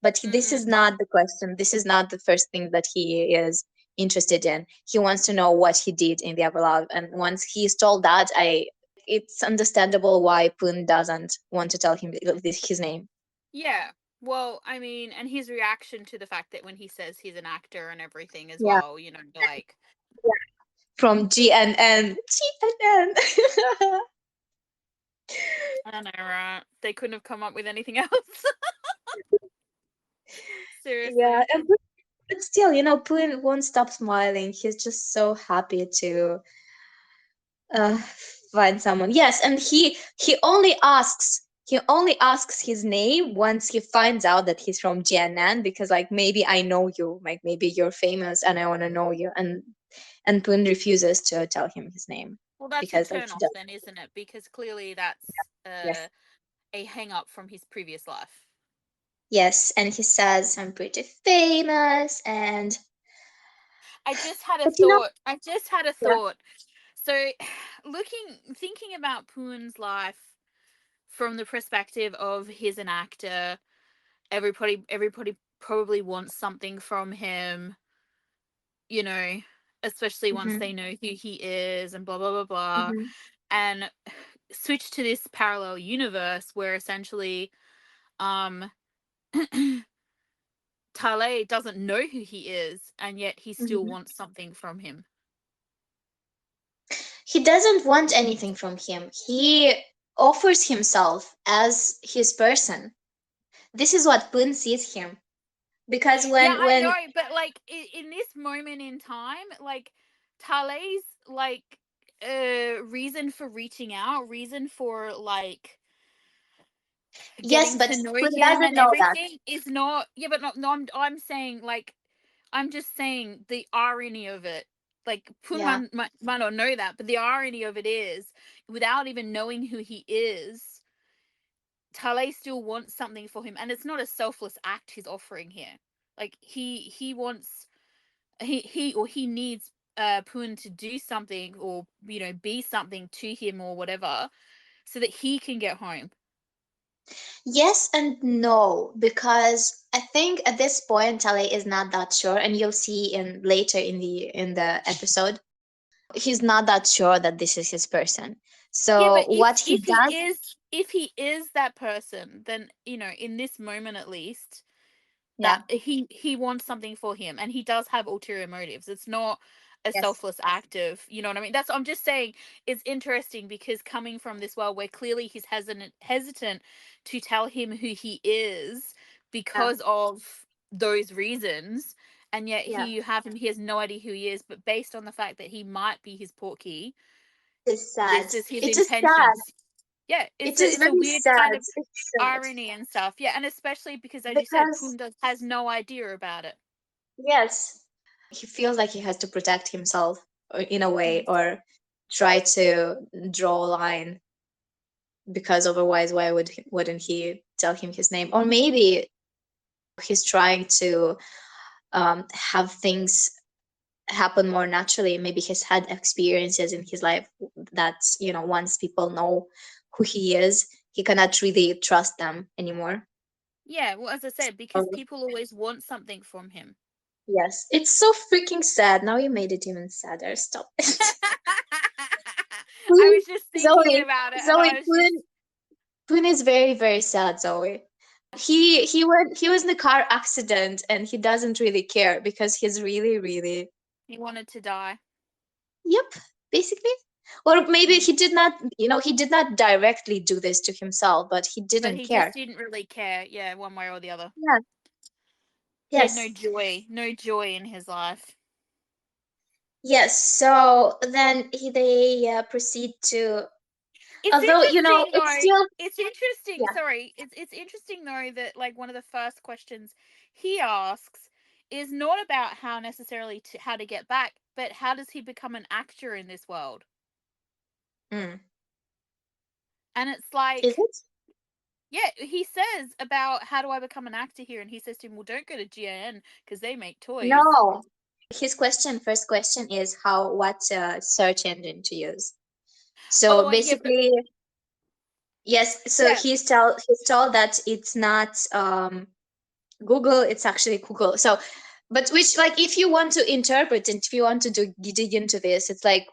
But this is mm-mm. not the question. This is not the first thing that he is interested in. He wants to know what he did in the other love. And once he's told that, I it's understandable why Poon doesn't want to tell him his name. Yeah. Well, I mean, and his reaction to the fact that when he says he's an actor and everything as Yeah, well, like from GNN. GNN. I don't know, right? They couldn't have come up with anything else. Yeah, Seriously. but still, Poon won't stop smiling. He's just so happy to uh, find someone. Yes, and he only asks his name once he finds out that he's from Jiannan, because like, maybe I know you, like maybe you're famous and I want to know you. And Poon refuses to tell him his name Well, that's a because like turn he off does. then, isn't it? Because clearly that's Yes. a hang up from his previous life. Yes, and he says I'm pretty famous, and I just had a but thought. I just had a yeah. thought. So, thinking about Poon's life from the perspective of he's an actor, everybody probably wants something from him, you know, especially once Hmm. they know who he is and blah blah blah blah. Hmm. And switch to this parallel universe where essentially um Tale doesn't know who he is, and yet he still Mhm. wants something from him. He doesn't want anything from him. He offers himself as his person. This is what Pun sees him. Because Yeah, I when know, but like in this moment in time, like Tale's like reason for reaching out, reason for like yes, getting but to know Pun him doesn't and know that. everything is not, yeah, but no, I'm saying like, I'm just saying the irony of it. Like Pun Yeah. might not know that, but the irony of it is, without even knowing who he is, Tale still wants something for him, and it's not a selfless act he's offering here. Like he wants, he needs Pun to do something, or be something to him or whatever, so that he can get home. Yes and no, because I think at this point Tale is not that sure, and you'll see in later in the episode, he's not that sure that this is his person. Yeah, So but what he does, if he is that person, then in this moment at least, that yeah, he wants something for him, and he does have ulterior motives. It's not a yes, selfless act of, you know what I mean. I'm just saying, it's interesting because coming from this world where clearly he's hesitant to tell him who he is yeah, because of those reasons, and yet here yeah, you have him, he has no idea who he is, but based on the fact that he might be his portkey, it's sad. this is his It is sad. intentions. Yeah, It is it's a very weird sad. kind of It's sad irony and stuff. Yeah, and especially because, as you said, because Punda has no idea about it. yes, he feels like he has to protect himself in a way, Mm. or try to draw a line, because otherwise why wouldn't he tell him his name? Or maybe he's trying to have things happen more naturally. Maybe he's had experiences in his life that, once people know who he is, he cannot really trust them anymore. Yeah, well, as I said, So, because people always want something from him. yes, it's so freaking sad. Now you made it even sadder. Stop it. I Poon, was just thinking Zoe, about it, and Zoe, I was just, Poon is very, very sad, Zoe. He was in a car accident and he doesn't really care because he's really, really, he wanted to die. yep, basically. Or maybe Mm. he did not directly do this to himself, but he But didn't he just care. didn't really care, yeah, one way or the other. Yeah. He had no Yes. joy, no joy in his life. Yes. So then they proceed to, It's although interesting it's though. still, It's interesting. yeah. Sorry, it's interesting though that like one of the first questions he asks is not about how necessarily how to get back, but how does he become an actor in this world? Mm. And it's Is like, it? yeah, he says about how do I become an actor here, and he says to him, "Well, don't go to GN because they make toys." No. His first question is what search engine to use. So Oh, yeah, but basically, yes. So yeah, he's told that it's not Google, it's actually Google. So, but which, like, if you want to interpret and if you want to dig into this, it's like,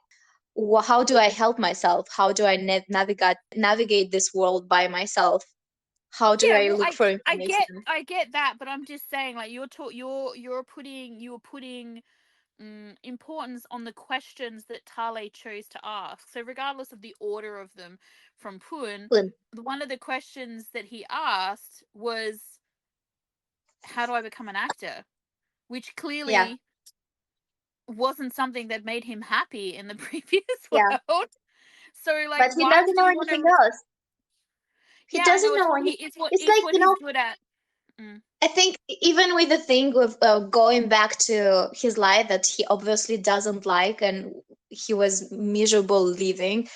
how do I help myself? How do I navigate this world by myself? How do yeah. I Well, look for information? I get that, but I'm just saying, like, you're putting importance on the questions that Tale chose to ask. So, regardless of the order of them from Pun, Boom. one of the questions that he asked was, "How do I become an actor?" Which Yeah, clearly wasn't something that made him happy in the previous yeah. world. So, like, But he why doesn't did know he want anything to? else. He Yeah, I know doesn't know any. It's it's like, what he's good at. Mm. I think even with the thing of going back to his life that he obviously doesn't like, and he was miserable living,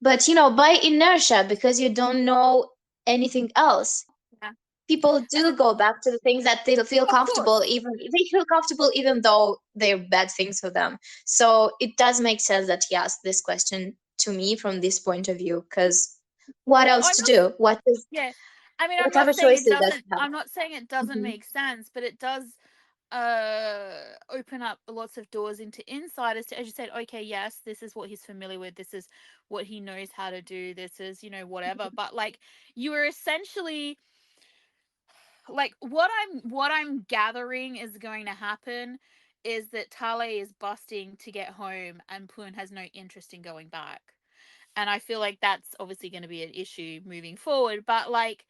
but by inertia, because you don't know anything else, Yeah, people and do go back to the things that they feel of comfortable, course, even they feel comfortable even though they're bad things for them. So it does make sense that he asked this question to me from this point of view, because what else I'm to not. do? Yeah, I mean, What other choices does he have? I'm not saying it doesn't Mhm. make sense, but it does open up lots of doors into insight as to, as you said, okay, yes, this is what he's familiar with, this is what he knows how to do, this is, whatever. But like, you are essentially like what I'm gathering is going to happen is that Tale is busting to get home and Poon has no interest in going back. And I feel like that's obviously going to be an issue moving forward, but like,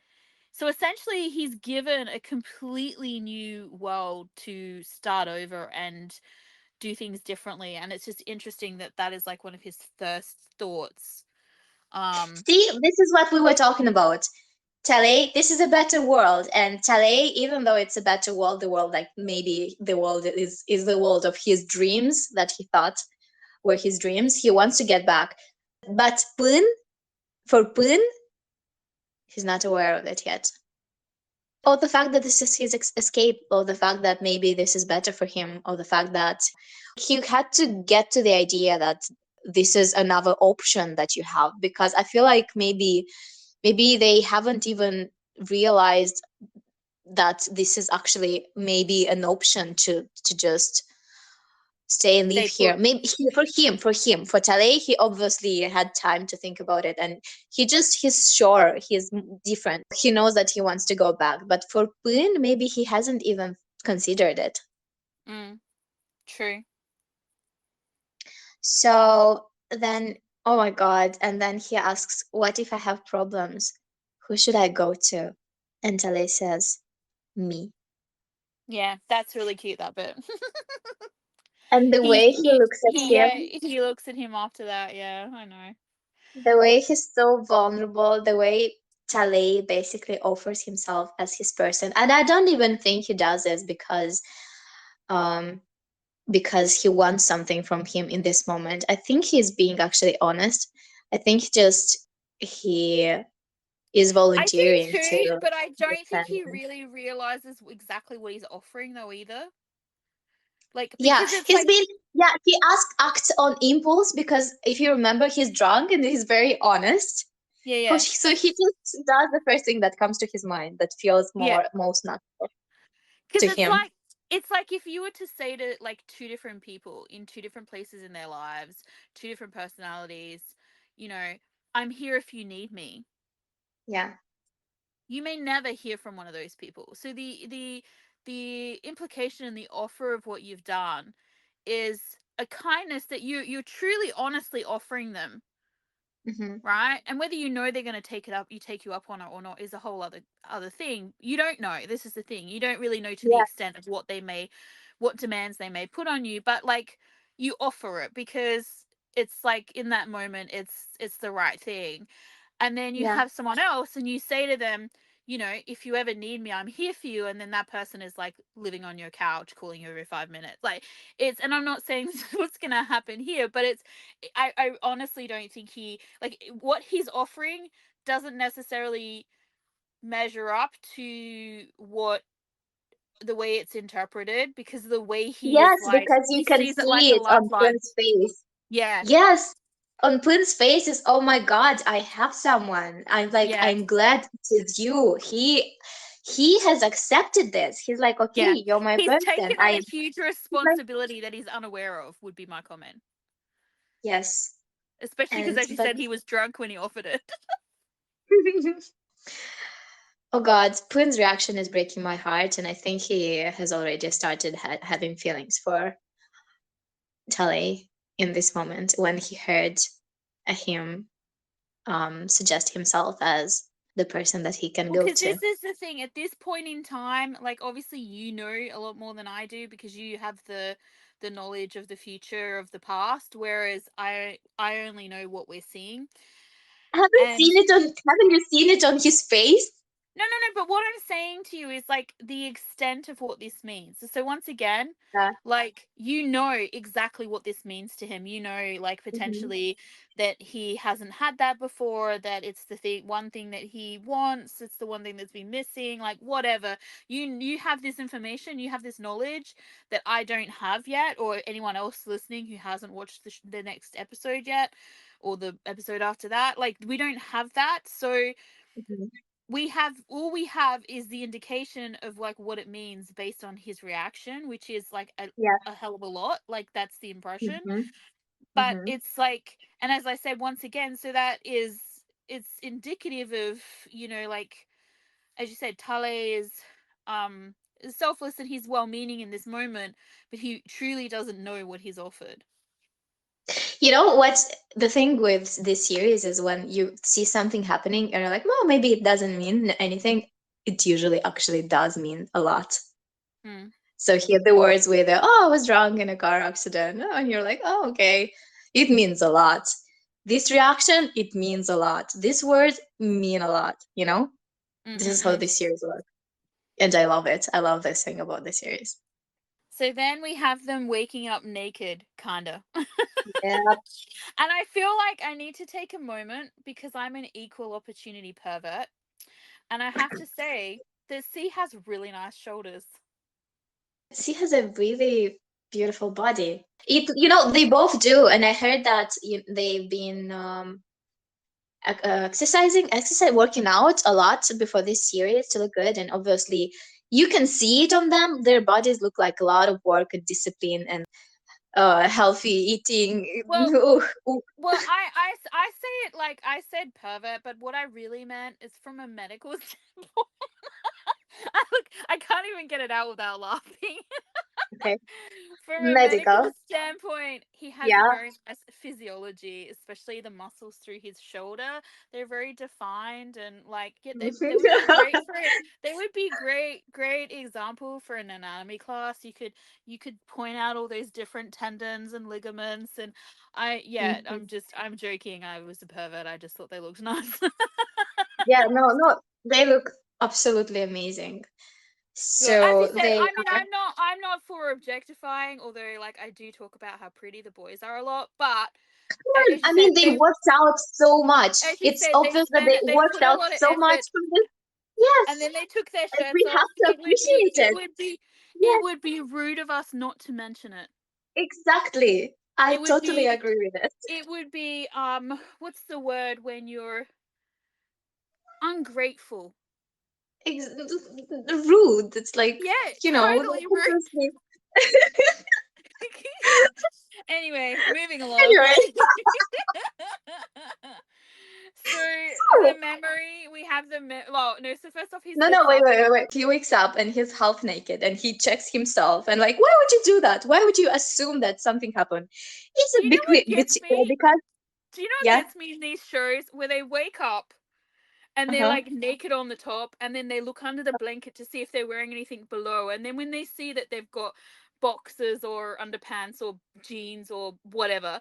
so essentially he's given a completely new world to start over and do things differently, and it's just interesting that that is like one of his first thoughts. See, this is what we were talking about. Tale, this is a better world, and Tale, even though it's a better world, the world like maybe the world is the world of his dreams that he thought were his dreams. He wants to get back, but Poon, for Poon, he's not aware of it yet. Or the fact that this is his escape, or the fact that maybe this is better for him, or the fact that he had to get to the idea that this is another option that you have, because I feel like maybe they haven't even realized that this is actually maybe an option to just stay and live Stay here. put. Maybe for Tale, he obviously had time to think about it, and he's sure he's different. He knows that he wants to go back, but for Poon, maybe he hasn't even considered it. Mm, true. So then, oh my God, and then he asks, "What if I have problems? Who should I go to?" And Tale says, "Me." Yeah, that's really cute, that bit. And the he way he he looks at he him, yeah, he looks at him after that. Yeah, I know. the way he's so vulnerable, the way Tale basically offers himself as his person. And I don't even think he does this um because he wants something from him in this moment. I think he's being actually honest. I think just he is I do volunteering too, to but I don't think defend he him. really realizes exactly what he's offering though either. Like, Yeah, because it's he's like, been yeah, he acts on impulse because if you remember he's drunk and he's very honest. yeah, yeah, So he just does the first thing that comes to his mind that feels yeah. most natural Because to him. it's like if you were to say to like two different people in two different places in their lives, two different personalities, you know, I'm here if you need me. Yeah. You may never hear from one of those people. So the implication and the offer of what you've done is a kindness that you're truly honestly offering them, Hmm. right? And whether you know they're going to take you up on it or not is a whole other thing. You don't know. This is the thing. You don't really know to the Yeah. extent of what demands they may put on you, but like you offer it because it's like in that moment it's the right thing. And then you Yeah. have someone else and you say to them, you know, if you ever need me, I'm here for you. And then that person is like living on your couch, calling you every 5 minutes. Like it's, and I'm not saying this is what's going to happen here, but I honestly don't think like what he's offering doesn't necessarily measure up to what the way it's interpreted, because the way he is Yes, like, because you he can sees it like see a it on lifeline. Prince's face. Yeah. Yes, on Prince's face is, oh my God, I have someone. I'm like, Yeah. I'm glad it is you. He has accepted this. He's like, Yeah. okay, you're my He's person. taken on a huge He's like, responsibility that he's unaware of, would be my comment. yes. Especially because, And as you but said, he was drunk when he offered it. oh God, Prince's reaction is breaking my heart, and I think he has already started having feelings for Tully in this moment when he heard him suggest himself as the person that he can Well, go because to. this is the thing. At this point in time, like obviously you know a lot more than I do because you have the knowledge of the future of the past, whereas I only know what we're seeing. And Haven't you seen it on his face? no, no, no. But what I'm saying to you is like the extent of what this means. So once again, Yeah. like you know exactly what this means to him. You know, like Hmm. potentially that he hasn't had that before. That it's the one thing that he wants. It's the one thing that's been missing. Like whatever. You have this information. You have this knowledge that I don't have yet, or anyone else listening who hasn't watched the next episode yet, or the episode after that. Like we don't have that. So Hmm. all we have is the indication of like what it means based on his reaction, which is like Yeah. a hell of a lot. Like that's the impression. Hmm. But Hmm. it's like, and as I said once again, so that it's indicative of, like as you said, Tale is selfless and he's well meaning in this moment, but he truly doesn't know what he's offered. You know what's the thing with this series is when you see something happening and you're like, well, maybe it doesn't mean anything. It usually actually does mean a lot. Hmm. So here the words with the, oh, I was drunk in a car accident. Oh, and you're like, oh, okay. It means a lot. This reaction, it means a lot. These words mean a lot, you know? This is how Mm-mm-mm. this series works. And I love it. I love this thing about the series. So then we have them waking up naked, kinda. Yeah. And I feel like I need to take a moment because I'm an equal opportunity pervert. And I have to say, the sea has really nice shoulders. She has a really beautiful body. They both do. And I heard that they've been working out a lot before this series to look good. And obviously, you can see it on them. Their bodies look like a lot of work and discipline and healthy eating. Well, Ooh, ooh. I say it like I said pervert, but what I really meant is from a medical standpoint. I can't even get it out without laughing. Okay. From a medical Medical. standpoint, he has a Yeah. very nice physiology, especially the muscles through his shoulder. They're very defined and like yeah, they would be great for it. They would be great example for an anatomy class. You could point out all those different tendons and ligaments and Mhm. I'm joking. I was a pervert. I just thought they looked nice. Yeah, no, no, they look absolutely amazing. Well, as you So said, they I mean, are. I'm not for objectifying, although like I do talk about how pretty the boys are a lot. But as you I mean, said, they worked out so much. It's obvious that they they worked put a out lot of so much effort, for this. and Yes, then they took their and shirts we off. have to appreciate it. It Yes, would be rude of us not to mention it. exactly. I It would totally be agree with it. it would be what's the word when you're ungrateful? Rude. It's like, Yeah, like, totally rude. obviously. Anyway, moving along. Anyway, So the so memory we have well, no. So first off, he no, says no, wait, after. wait, wait, wait. He wakes up and he's half naked and he checks himself and like, why would you do that? Why would you assume that something happened? It's Do a you bit, know what gets me? because Do you know what yeah, gets me in these shows where they wake up and they're uh-huh, like naked on the top, and then they look under the blanket to see if they're wearing anything below, and then when they see that they've got boxers or underpants or jeans or whatever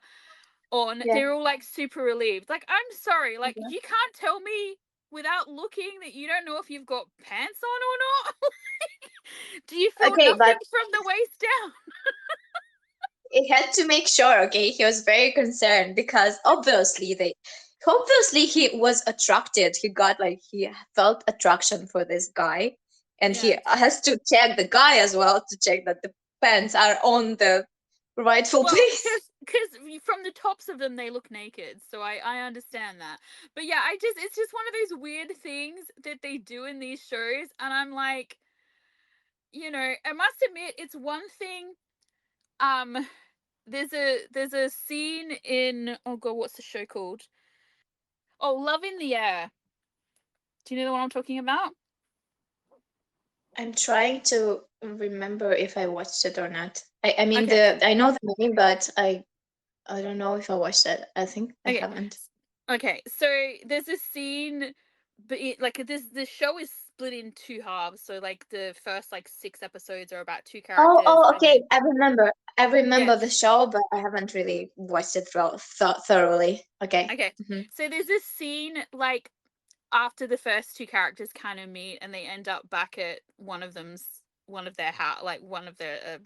on, yeah. they're all like super relieved. Like, I'm sorry, like Uh-huh. you can't tell me without looking that you don't know if you've got pants on or not. Do you feel Okay, nothing but from the waist down? he had to make sure. Okay, he was very concerned because obviously he was attracted. He felt attraction for this guy, and he Yeah. has to check the guy as well to check that the pants are on the rightful Well, place. because from the tops of them they look naked, so I understand that. But yeah, it's just one of those weird things that they do in these shows, and I'm like, I must admit, it's one thing. Um, there's a scene in, oh god, what's the show called? Oh, Love in the Air. Do you know the one I'm talking about? I'm trying to remember if I watched it or not. I mean Okay, the I know the name, but I don't know if I watched it. I think I okay, haven't. okay. So there's a scene, but like this the show is split in two halves. So like the first like six episodes are about two Oh, characters, oh, and okay. then I yeah. remember the show, but I haven't really watched it thoroughly. Okay. Okay. Hmm. So there's this scene like after the first two characters kind of meet, and they end up back at one of their house, like one of their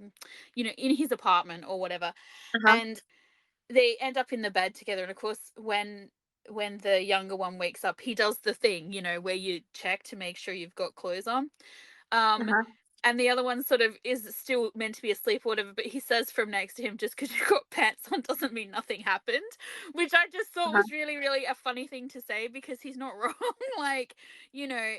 in his apartment or whatever, Uh-huh. and they end up in the bed together. And of course, when the younger one wakes up, he does the thing, where you check to make sure you've got clothes on. Um, Uh-huh. and the other one sort of is still meant to be asleep or whatever, but he says from next to him, just because you've got pants on doesn't mean nothing happened, which I just thought Uh-huh. was really, really a funny thing to say because he's not wrong. Like,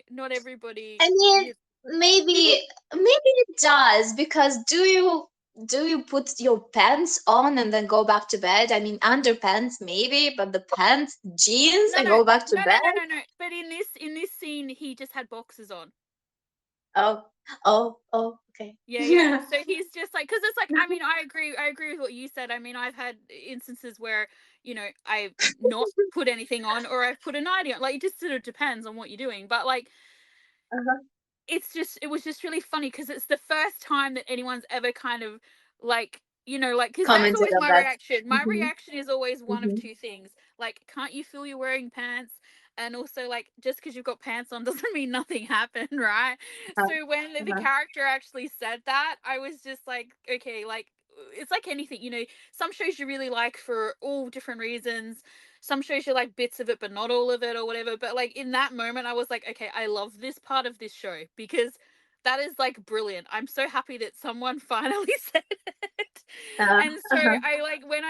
not everybody. I mean, maybe it does because do you put your pants on and then go back to bed? I mean, underpants maybe, but the pants, jeans, No, and no, go back to no, no, bed? no, no, no. But in this scene, he just had boxers on. Oh, oh, okay. Yeah, yeah. So he's just like, because it's like, I mean, I agree with what you said. I mean, I've had instances where, I've not put anything on, or I've put a nightie on. Like, it just sort of depends on what you're doing. But like, Uh-huh. it was just really funny because it's the first time that anyone's ever kind of like, like, because that's Commented always on my that. reaction. My Mm-hmm. reaction is always one of Mm-hmm. two things: like, can't you feel you're wearing pants? And also, like, just because you've got pants on doesn't mean nothing happened, right? Uh-huh. So when the Uh-huh. character actually said that, I was just like, okay, like, it's like anything, some shows you really like for all different reasons. Some shows you like bits of it but not all of it, or whatever. But like, in that moment, I was like, okay, I love this part of this show because that is like brilliant. I'm so happy that someone finally said it. And so Uh-huh. I like, when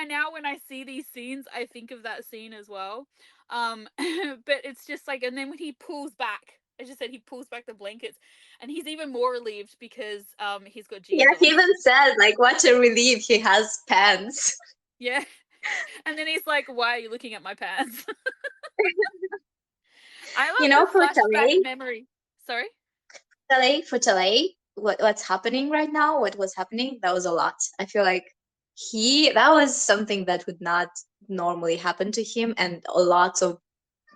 I see these scenes, I think of that scene as well. But it's just like, and then when he pulls back, I just said, he pulls back the blankets, and he's even more relieved because he's got Yeah, jeans he on. even said, like, what a relief he has pants. Yeah. And then he's like, why are you looking at my pants? I love For the flashback Tele, memory. Sorry? what's happening right now, what was happening, that was a lot. I feel like that was something that would not normally happen to him, and a lot of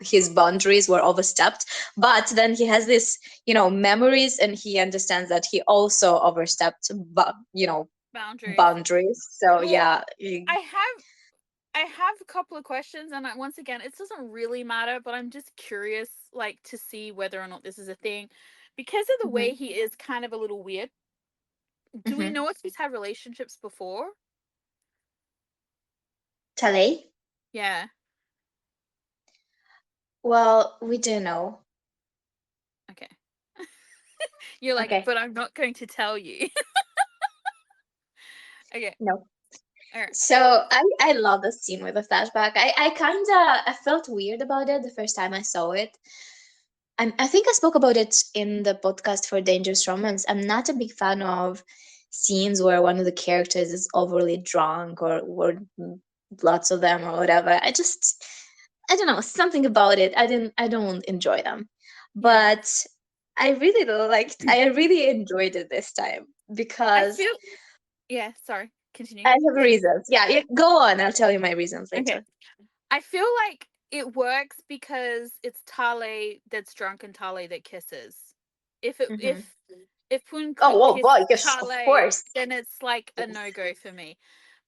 his boundaries were overstepped. But then he has this, memories, and he understands that he also overstepped, but Boundaries. boundaries. So Well, yeah. I have I have a couple of questions, and once again, it doesn't really matter, but I'm just curious, like, to see whether or not this is a thing, because of the way Hmm. he is kind of a little weird. Do we Hmm. know if he's had relationships before? Tele. Yeah. Well, we do know. Okay. You're like, Okay. but I'm not going to tell you. Okay. No. All right. So I love the scene with the flashback. I kind of I felt weird about it the first time I saw it. I think I spoke about it in the podcast for Dangerous Romance. I'm not a big fan of scenes where one of the characters is overly drunk, or lots of them, or whatever. I don't know, something about it. I don't enjoy them. Yeah. But I really enjoyed it this time I because feel. Yeah. Sorry. Continue. I have reasons. Yeah, yeah, go on. I'll tell you my reasons Okay. later. I feel like it works because it's Tale that's drunk and Tale that kisses. If it Hmm. if Pun Oh, could oh kiss boy, yes, of Tale, course. then it's like a Yes. no go for me.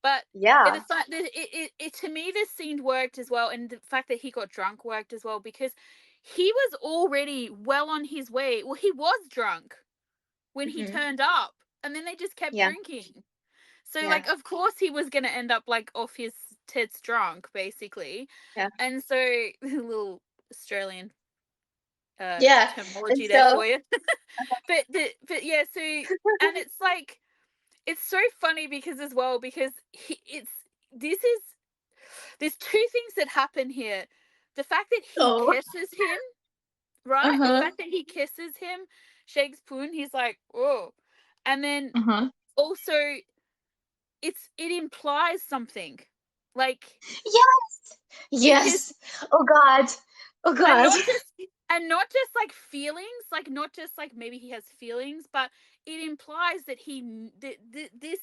But Yeah. it's like it to me, this scene worked as well, and the fact that he got drunk worked as well, because he was already well on his way. Well, he was drunk when he Hmm. turned up, and then they just kept Yeah. drinking. So, Yeah. like, of course he was gonna end up like off his tits drunk, basically. Yeah. And so, little Australian Yeah. And terminology there so, for you. But yeah, so, and it's like, it's so funny because as well, because this is there's two things that happen here. The fact that he oh, kisses him, right? The uh-huh. fact that he kisses him, shakes Poon, he's like, oh. And then Uh-huh. also, it implies something. Like, Yes. because, Yes. Oh God. Oh and God. not just like feelings, like, not just like maybe he has feelings, but it implies that this,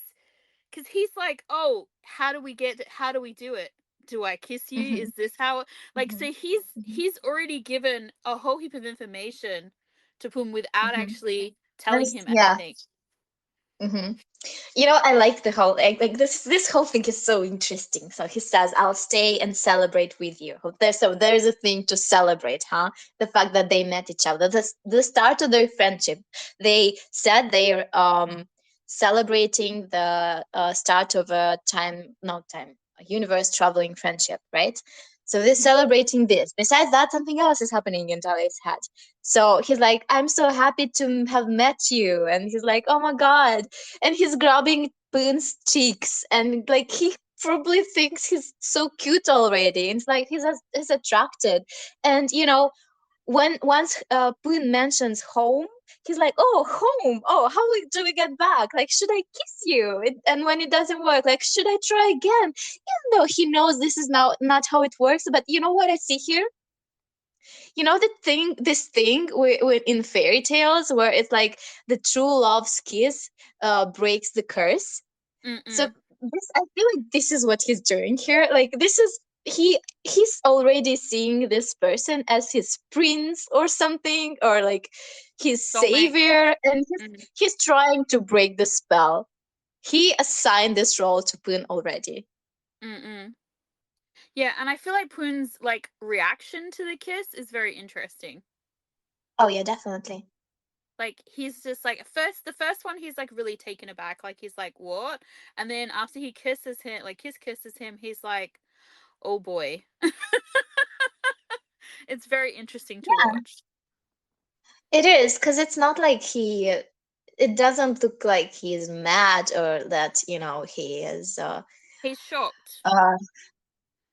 because he's like, oh, how do we do it? Do I kiss you? Hmm. Is this how? Like, Hmm. so he's Hmm. he's already given a whole heap of information to Pum without Hmm. actually telling him Yeah. anything. Hmm. I like the whole, like, this whole thing is so interesting. So he says, "I'll stay and celebrate with you." There's a thing to celebrate, huh? The fact that they met each other, the start of their friendship. They said they're celebrating the start of a time, not time, a universe traveling friendship, right? So they're celebrating this. Besides that, something else is happening in Tali's head. So he's like, "I'm so happy to have met you," and he's like, "Oh my God," and he's grabbing Boon's cheeks, and like he probably thinks he's so cute already. And it's like he's attracted, and when once Boone mentions home, he's like, "Oh, home! Oh, how do we get back? Like, should I kiss you?" And when it doesn't work, like, "Should I try again?" Even though he knows this is now not how it works, but you know what I see here? You know the thing, this thing with in fairy tales where it's like the true love's kiss breaks the curse. So Mm-mm. this, I feel like this is what he's doing here. Like this is he's already seeing this person as his prince or something, or like his Soulmate. savior, and Mm. he's trying to break the spell. He assigned this role to Poon already. Mm-mm. Yeah, and I feel like Poon's like reaction to the kiss is very interesting. Oh yeah, definitely. Like he's just like first the first one he's like really taken aback, like he's like what, and then after he kisses him, like kisses him, he's like, oh boy. It's very interesting to Yeah, watch. it is, because it's not like it doesn't look like he's mad, or that, he is He's shocked. uh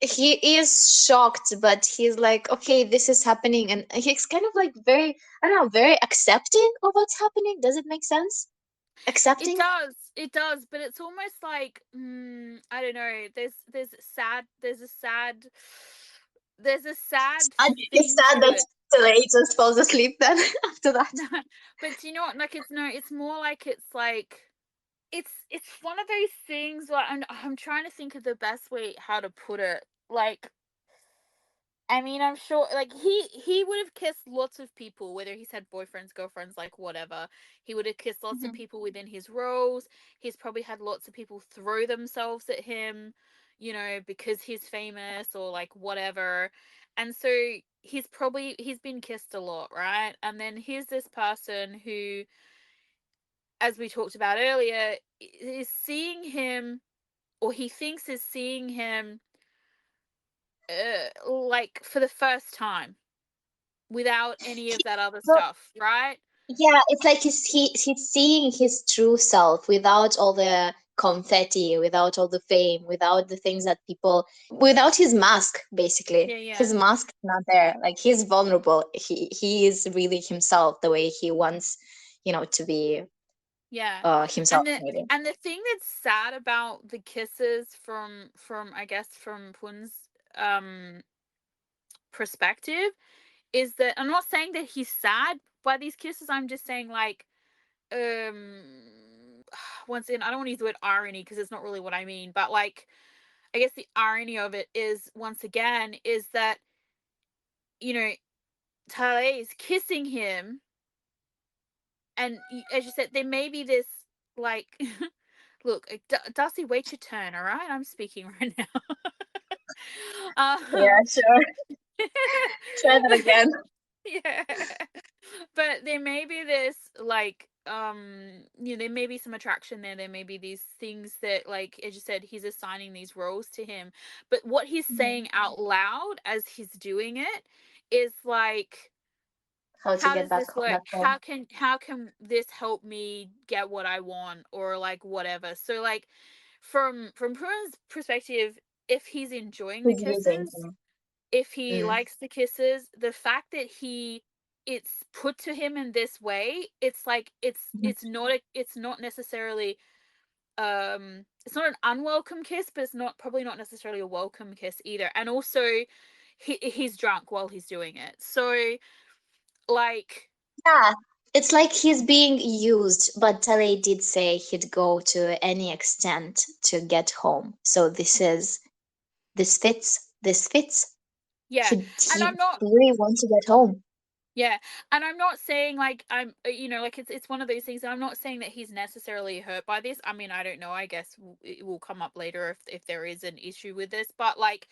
he is shocked, but he's like, okay, this is happening, and he's kind of like very, I don't know, very accepting of what's happening. Does it make sense? It Accepting. does, it does, but it's almost like I don't know. There's a sad It's thing sad to that it. Tilly just falls asleep then after that. But do you know what? Like it's no, it's more like it's one of those things where I'm trying to think of the best way how to put it. Like I mean, I'm sure like he would have kissed lots of people, whether he's had boyfriends, girlfriends, like whatever. He would have kissed lots of Mhm. people within his roles. He's probably had lots of people throw themselves at him, because he's famous or like whatever. And so he's been kissed a lot, right? And then here's this person who, as we talked about earlier, is seeing him, or he thinks is seeing him, like for the first time without any of that other Well, stuff, right? yeah, it's like he's seeing his true self without all the confetti, without all the fame, without the things that people, without his mask, basically. Yeah, yeah, His mask is not there. Like he's vulnerable. He is really himself, the way he wants, to be yeah. himself, And the maybe. and the thing that's sad about the kisses from I guess from Pun's perspective is that I'm not saying that he's sad by these kisses. I'm just saying like once again, I don't want to use the word irony because it's not really what I mean, but like I guess the irony of it is once again is that you know Tale is kissing him, and as you said, there may be this like, look, Darcy, wait your turn, all right? I'm speaking right now. Yeah, um, sure. Try that again. yeah, but there may be this like, there may be some attraction there. There may be these things that, like as you said, he's assigning these roles to him, but what he's Mhm. saying out loud as he's doing it is like, How to how get does this work? back home. How can this help me get what I want, or like whatever? So like from Prune's perspective, if he's enjoying the He's using kisses, him. if he Mm. likes the kisses, the fact that it's put to him in this way, it's like Mhm. it's not necessarily it's not an unwelcome kiss, but it's not probably not necessarily a welcome kiss either. And also he's drunk while he's doing it. So like Yeah, it's like he's being used, but Tele did say he'd go to any extent to get home. So this fits. This fits. yeah, and He I'm not really wants to get home. yeah, and I'm not saying like I'm like it's one of those things. I'm not saying that he's necessarily hurt by this. I mean, I don't know. I guess it will come up later if there is an issue with this. But like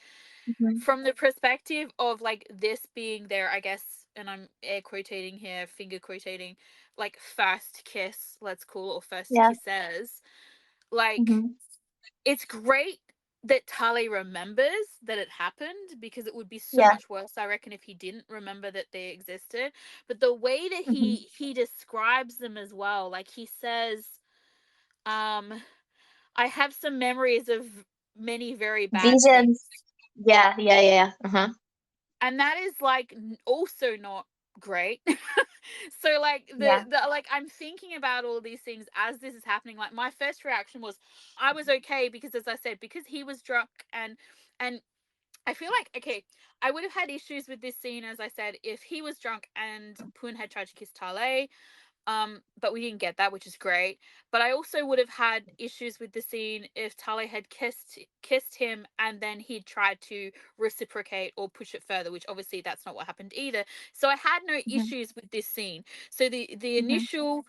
Mhm. from the perspective of like this being their, I guess, and I'm air quotating here, finger quotating, like first kiss, let's call it, or first Yeah. kisses. Like Hmm. it's great that Tali remembers that it happened, because it would be so Yeah. much worse, I reckon, if he didn't remember that they existed. But the way that Hmm. he describes them as well, like he says, um, I have some memories of many very bad things. Visions. Yeah. Yeah. Yeah. Yeah. Uh-huh. And that is like also not great. So like Yeah. the like I'm thinking about all these things as this is happening. Like my first reaction was I was okay, because as I said, because he was drunk, and I feel like, okay, I would have had issues with this scene, as I said, if he was drunk and Pun had tried to kiss Tale. But we didn't get that, which is great. But I also would have had issues with the scene if Tale had kissed him and then he'd tried to reciprocate or push it further, which obviously that's not what happened either. So I had no Mhm, issues with this scene. So the mhm, initial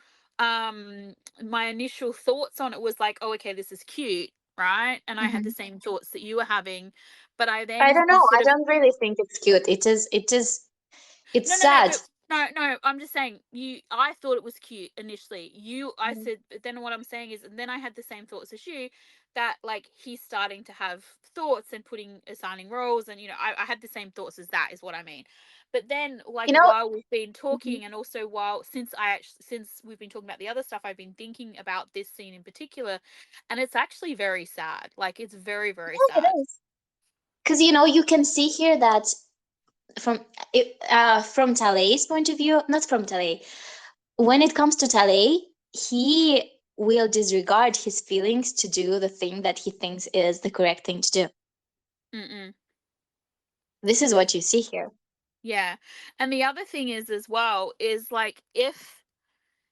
my initial thoughts on it was like, oh, okay, this is cute, right? And I had the mhm. same thoughts that you were having, but I I then don't know. sort I of don't really think it's cute. It's no, no, no, sad. but no. I'm just saying. I thought it was cute initially. I Mhm, said, but then what I'm saying is, and then I had the same thoughts as you, that like he's starting to have thoughts and assigning roles, and I had the same thoughts as that is what I mean. But then, like You know, while we've been mhm. talking, and also while since we've been talking about the other stuff, I've been thinking about this scene in particular, and it's actually very sad. Like it's very, very Yeah, sad. it is. Because you can see here that from from Talei's point of view, not from Talei. When it comes to Talei, he will disregard his feelings to do the thing that he thinks is the correct thing to do. Mm-mm. This is what you see here. Yeah. And the other thing is as well is like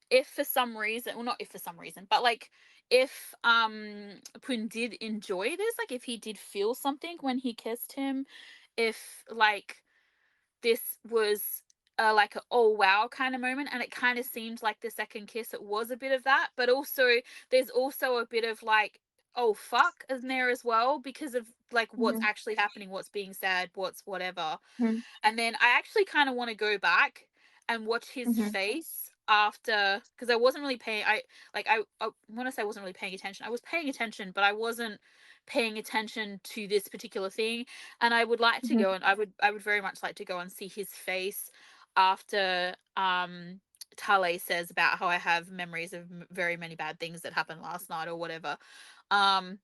if for some reason, well, not if for some reason, but like if Pun did enjoy this, like if he did feel something when he kissed him, if like this was like a oh wow kind of moment, and it kind of seemed like the second kiss it was a bit of that, but also there's also a bit of like oh fuck in there as well, because of like what's Mhm, actually happening, what's being said, what's whatever. mhm, And then I actually kind of want to go back and watch his mhm, face after, because I wasn't really paying. I want to say I wasn't really paying attention. I was paying attention, but I wasn't paying attention to this particular thing. And I would like to mhm. go, and I would very much like to go and see his face after Tale says about how I have memories of very many bad things that happened last night or whatever. Um,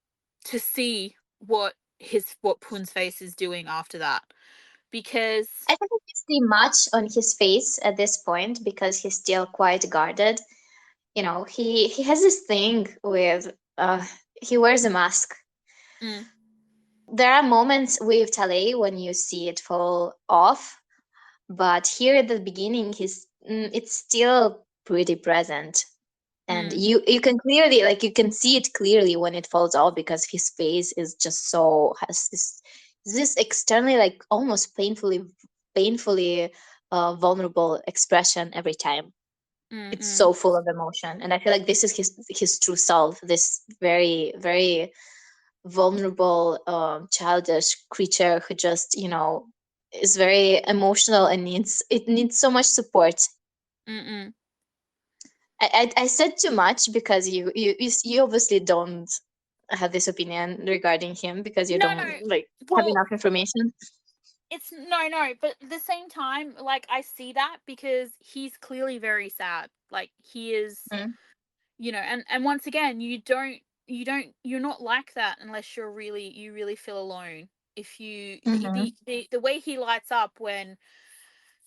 to see what Pun's face is doing after that, because I don't see much on his face at this point because he's still quite guarded. He has this thing with he wears a mask. mm, There are moments with Talay when you see it fall off, but here at the beginning, it's still pretty present, and mm, you can clearly, like, you can see it clearly when it falls off because his face is just so has this externally, like, almost painfully vulnerable expression every time. mm, It's mm, so full of emotion, and I feel like this is his true self, this very, very vulnerable, childish creature who just, is very emotional and needs so much support. mm, mm. I said too much because you obviously don't have this opinion regarding him because you No, don't, no. like, have Well, enough information. it's no, but at the same time, like I see that because he's clearly very sad. Like he is, Mm, and once again, you're not like that unless you really feel alone. If you mhm, the way he lights up when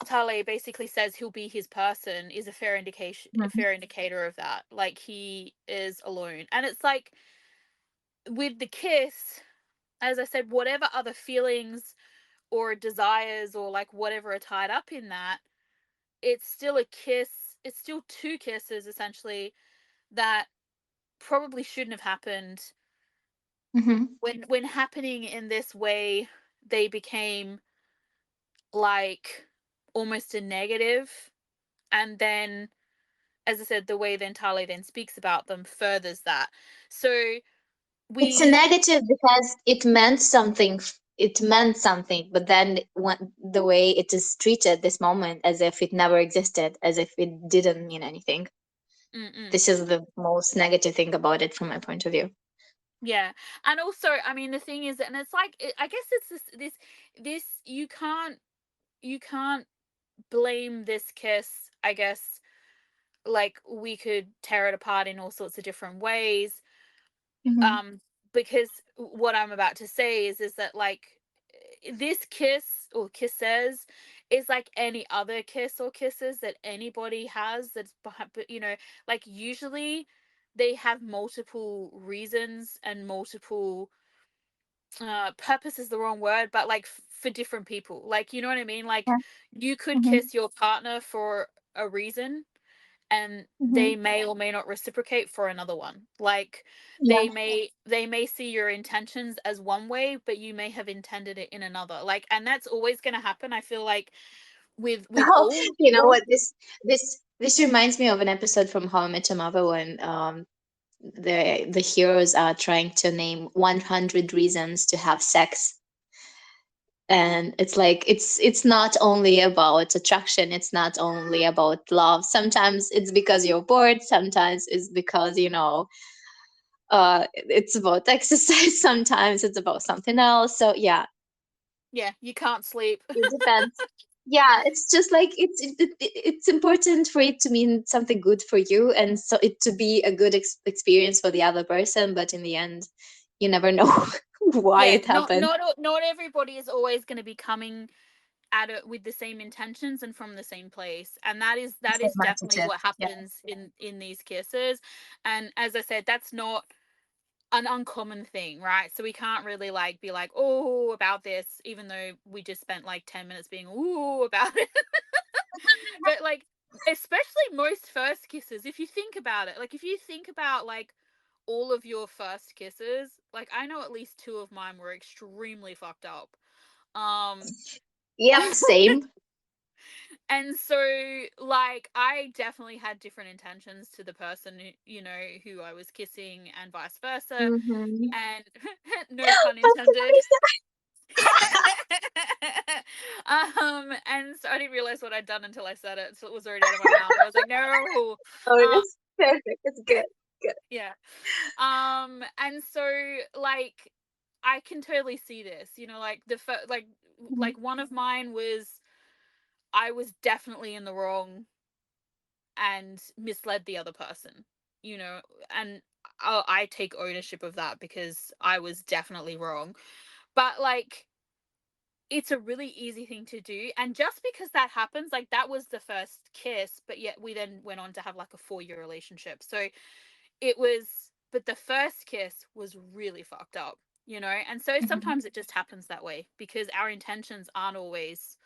Tale basically says he'll be his person is a mhm, fair indicator of that. Like he is alone. And it's like with the kiss, as I said, whatever other feelings or desires or like whatever are tied up in that, it's still a kiss. It's still two kisses essentially that probably shouldn't have happened. mhm. When happening in this way, they became like almost a negative, and then as I said, the way then Tale then speaks about them furthers that. So It's a we, negative because it meant something, but then when the way it is treated this moment as if it never existed, as if it didn't mean anything. mm-mm, This is the most negative thing about it from my point of view. yeah, and also, I mean, the thing is, and it's like, I guess it's this you can't blame this kiss. I guess like we could tear it apart in all sorts of different ways, Mhm, um because what I'm about to say is that like this kiss or kisses is like any other kiss or kisses that anybody has that's behind, but like usually they have multiple reasons and multiple purpose is the wrong word, but like for different people. Like, you know what I mean? Like, Yeah. you could Mm-hmm. kiss your partner for a reason, and Mm-hmm. they may or may not reciprocate for another one. Like, Yeah. they may see your intentions as one way, but you may have intended it in another. Like, and that's always going to happen, I feel like, with Oh, you know all what? This reminds me of an episode from How I Met Your Mother when the heroes are trying to name 100 reasons to have sex, and it's like it's not only about attraction, it's not only about love. Sometimes it's because you're bored, sometimes it's because it's about exercise, sometimes it's about something else. So yeah, yeah, you can't sleep. it depends. Yeah, it's just like it's important for it to mean something good for you, and so it to be a good experience for the other person, but in the end you never know why Yeah, it happened. not everybody is always going to be coming at it with the same intentions and from the same place, and that is Same definitely attitude. what Yeah. happens in these kisses. And as I said, that's not an uncommon thing, right? So we can't really like be like, oh, about this, even though we just spent like 10 minutes being ooh about it. But like, especially most first kisses, if you think about it, like if you think about like all of your first kisses, like I know at least two of mine were extremely fucked up. Um Yep, same. and so like I definitely had different intentions to the person who, who I was kissing, and vice versa. Mm-hmm. And no pun intended. And so I didn't realize what I'd done until I said it, so it was already out of my mouth. I was like, no. Oh, um that's perfect. It's good. Good. yeah. And so like I can totally see this, like Mhm. like one of mine was, I was definitely in the wrong and misled the other person, you know, and I take ownership of that because I was definitely wrong. But like, it's a really easy thing to do. And just because that happens, like that was the first kiss, but yet we then went on to have like a 4-year relationship. So it was, but the first kiss was really fucked up, And so Mhm. sometimes it just happens that way because our intentions aren't always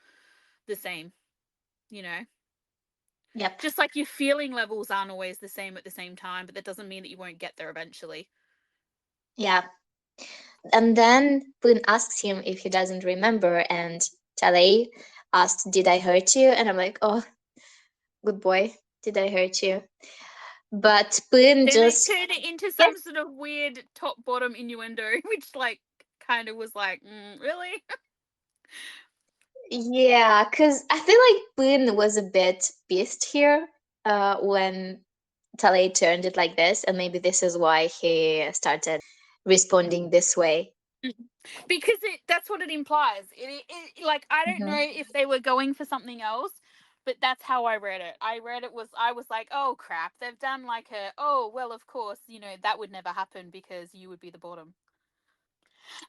the same, you know? Yep. Just like your feeling levels aren't always the same at the same time, but that doesn't mean that you won't get there eventually. Yeah. And then Boone asks him if he doesn't remember, and Tale asks, "Did I hurt you?" And I'm like, "Oh, good boy. Did I hurt you?" But Boone Then they just turn it into yes, some sort of weird top bottom innuendo, which like kind of was like, really? yeah, because I feel like Boone was a bit pissed here when Tale turned it like this, and maybe this is why he started responding this way. Because that's what it implies. Like, I don't know Hmm. if they were going for something else, but that's how I read it. I was like, oh crap, they've done like a, oh well, of course, that would never happen because you would be the bottom.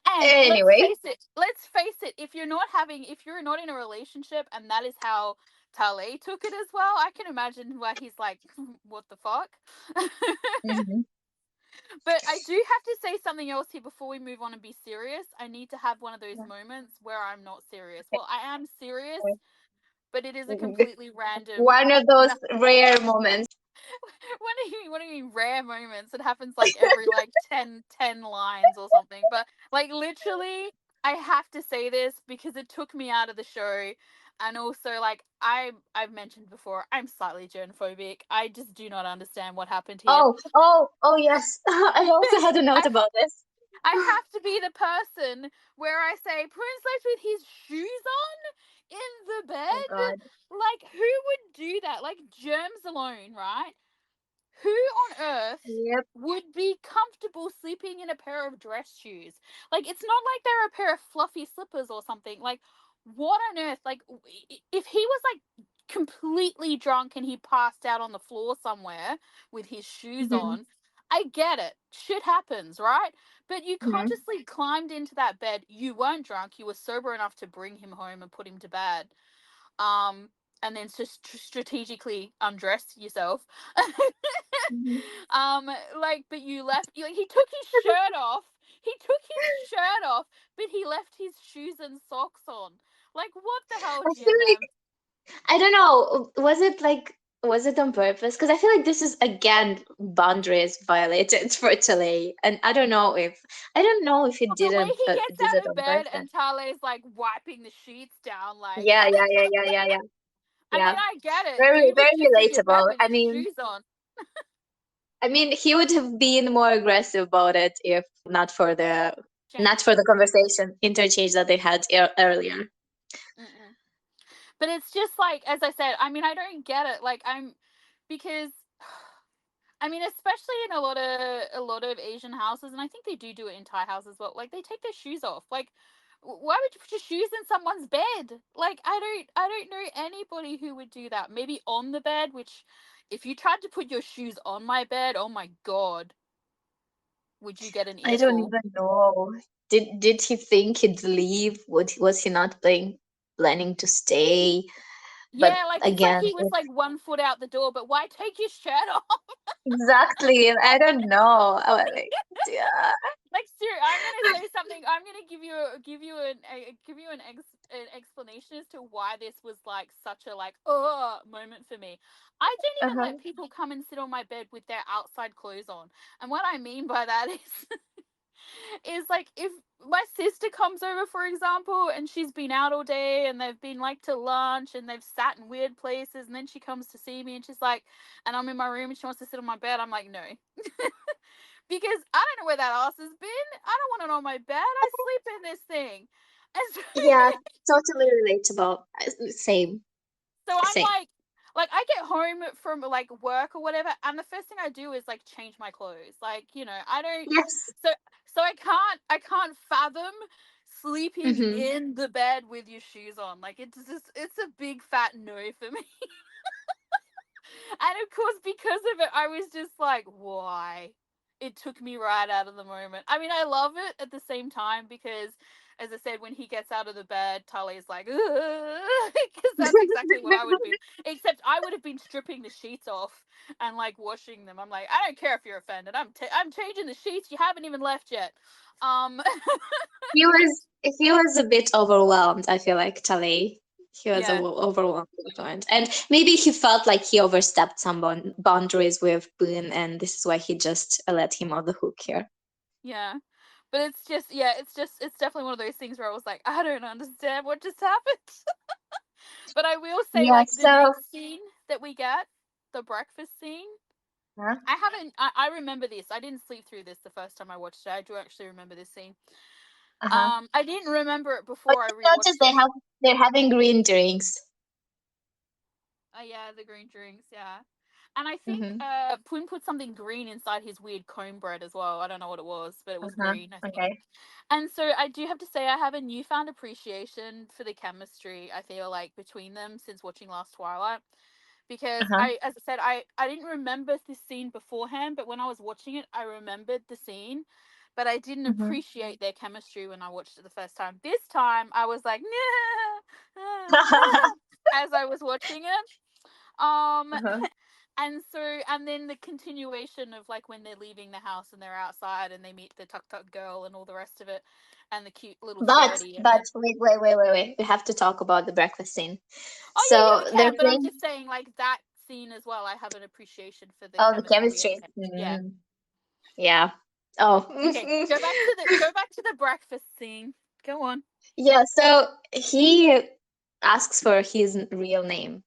And Anyway, let's face it, if you're not in a relationship and that is how Tale took it as well, I can imagine why he's like, what the fuck? hmm, But I do have to say something else here before we move on and be serious. I need to have one of those moments where I'm not serious. Well, I am serious, but it is a completely random. one of those rare moments. What do you mean rare moments? It happens like every like ten lines or something. But like literally, I have to say this because it took me out of the show. And also, like I've mentioned before, I'm slightly germphobic. I just do not understand what happened here. Oh, yes. I also had a note I about this. I have to be the person where I say Prince slept with his shoes on in the Oh bed. God. Like, who would do that? Like, germs alone, right? Who on earth Yep. would be comfortable sleeping in a pair of dress shoes? Like, it's not like they're a pair of fluffy slippers or something. Like, what on earth? Like, if he was like completely drunk and he passed out on the floor somewhere with his shoes Hmm. on, I get it. Shit happens, right? But you Hmm. consciously climbed into that bed. You weren't drunk. You were sober enough to bring him home and put him to bed. Um, and then just strategically undress yourself. Hmm. Like, but you left. Like, he took his shirt off. He took his shirt off, but he left his shoes and socks on. Like, what the hell, I feel like Jim? I don't know. Was it on purpose? Because I feel like this is again boundaries violated for Chile, and I don't know if he The way didn't he gets did it out of on bed purpose. and Tale's like wiping the sheets down, like, Yeah, yeah, yeah, yeah, yeah, yeah, I mean, yeah. I get it. Very, Dude was very just in your bed relatable. with his shoes on. I mean, he would have been more aggressive about it if not Change. for the conversation interchange that they had earlier. Mm-mm. But it's just like, as I said, I mean, I don't get it. Like, because I mean, especially in a lot of Asian houses, and I think they do it in Thai houses as well. Like, they take their shoes off. Like, why would you put your shoes in someone's bed? Like, I don't know anybody who would do that. Maybe on the bed, which, if you tried to put your shoes on my bed, oh my god, would you get an I don't earful? even know. Did he think he'd leave? Was he not planning to stay? But Yeah, like it's like again, he was like 1 foot out the door, but why take your shirt off? exactly. I don't know. I was like, yeah. Like, seriously, I'm gonna say something. I'm gonna give you an explanation as to why this was like such a like moment for me. I don't even Uh-huh. let people come and sit on my bed with their outside clothes on, and what I mean by that is like, if my sister comes over, for example, and she's been out all day and they've been like to lunch and they've sat in weird places, and then she comes to see me and she's like, and I'm in my room and she wants to sit on my bed, I'm like, no. Because I don't know where that ass has been. I don't want it on my bed. I sleep in this thing. And so, Yeah, totally relatable. Same, so I'm same. like I get home from like work or whatever, and the first thing I do is like change my clothes. Like, I don't. Yes. So I can't fathom sleeping Mm-hmm. in the bed with your shoes on. Like, it's a big fat no for me. And of course, because of it, I was just like, why? It took me right out of the moment. I mean, I love it at the same time because, as I said, when he gets out of the bed, Tully's like, because that's exactly what I would have been. Except I would have been stripping the sheets off and like washing them. I'm like, I don't care if you're offended. I'm changing the sheets. You haven't even left yet. Um, He was a bit overwhelmed, I feel like, Tali. He was yeah, overwhelmed at the point. And maybe he felt like he overstepped some boundaries with Boone, and this is why he just let him off the hook here. yeah. But it's just, yeah, it's definitely one of those things where I was like, I don't understand what just happened. But I will say, Yeah, like, the so next scene that we get, the breakfast scene, huh? I haven't, I remember this. I didn't sleep through this the first time I watched it. I do actually remember this scene. Uh-huh. I didn't remember it But before I just notice rewatched it. they're having green drinks. Oh, yeah, the green drinks, yeah. And I think Mm-hmm. Pun put something green inside his weird comb bread as well. I don't know what it was, but it was Uh-huh. green, I think. Okay. And so I do have to say I have a newfound appreciation for the chemistry, I feel like, between them since watching Last Twilight. Because Uh-huh. as I said, I didn't remember this scene beforehand, but when I was watching it, I remembered the scene, but I didn't Mm-hmm. appreciate their chemistry when I watched it the first time. This time, I was like, as I was watching it. Uh-huh. And so, and then the continuation of like when they're leaving the house and they're outside and they meet the tuk tuk girl and all the rest of it, and the cute little But charity and but then. wait. We have to talk about the breakfast scene. Oh yeah, yeah, So we they're can. But I'm playing just saying, like, that scene as well. I have an appreciation for the oh the chemistry and chemistry. yeah. Mm, yeah. Oh. Okay, go back to the breakfast scene. Go on. Yeah, so he asks for his real name.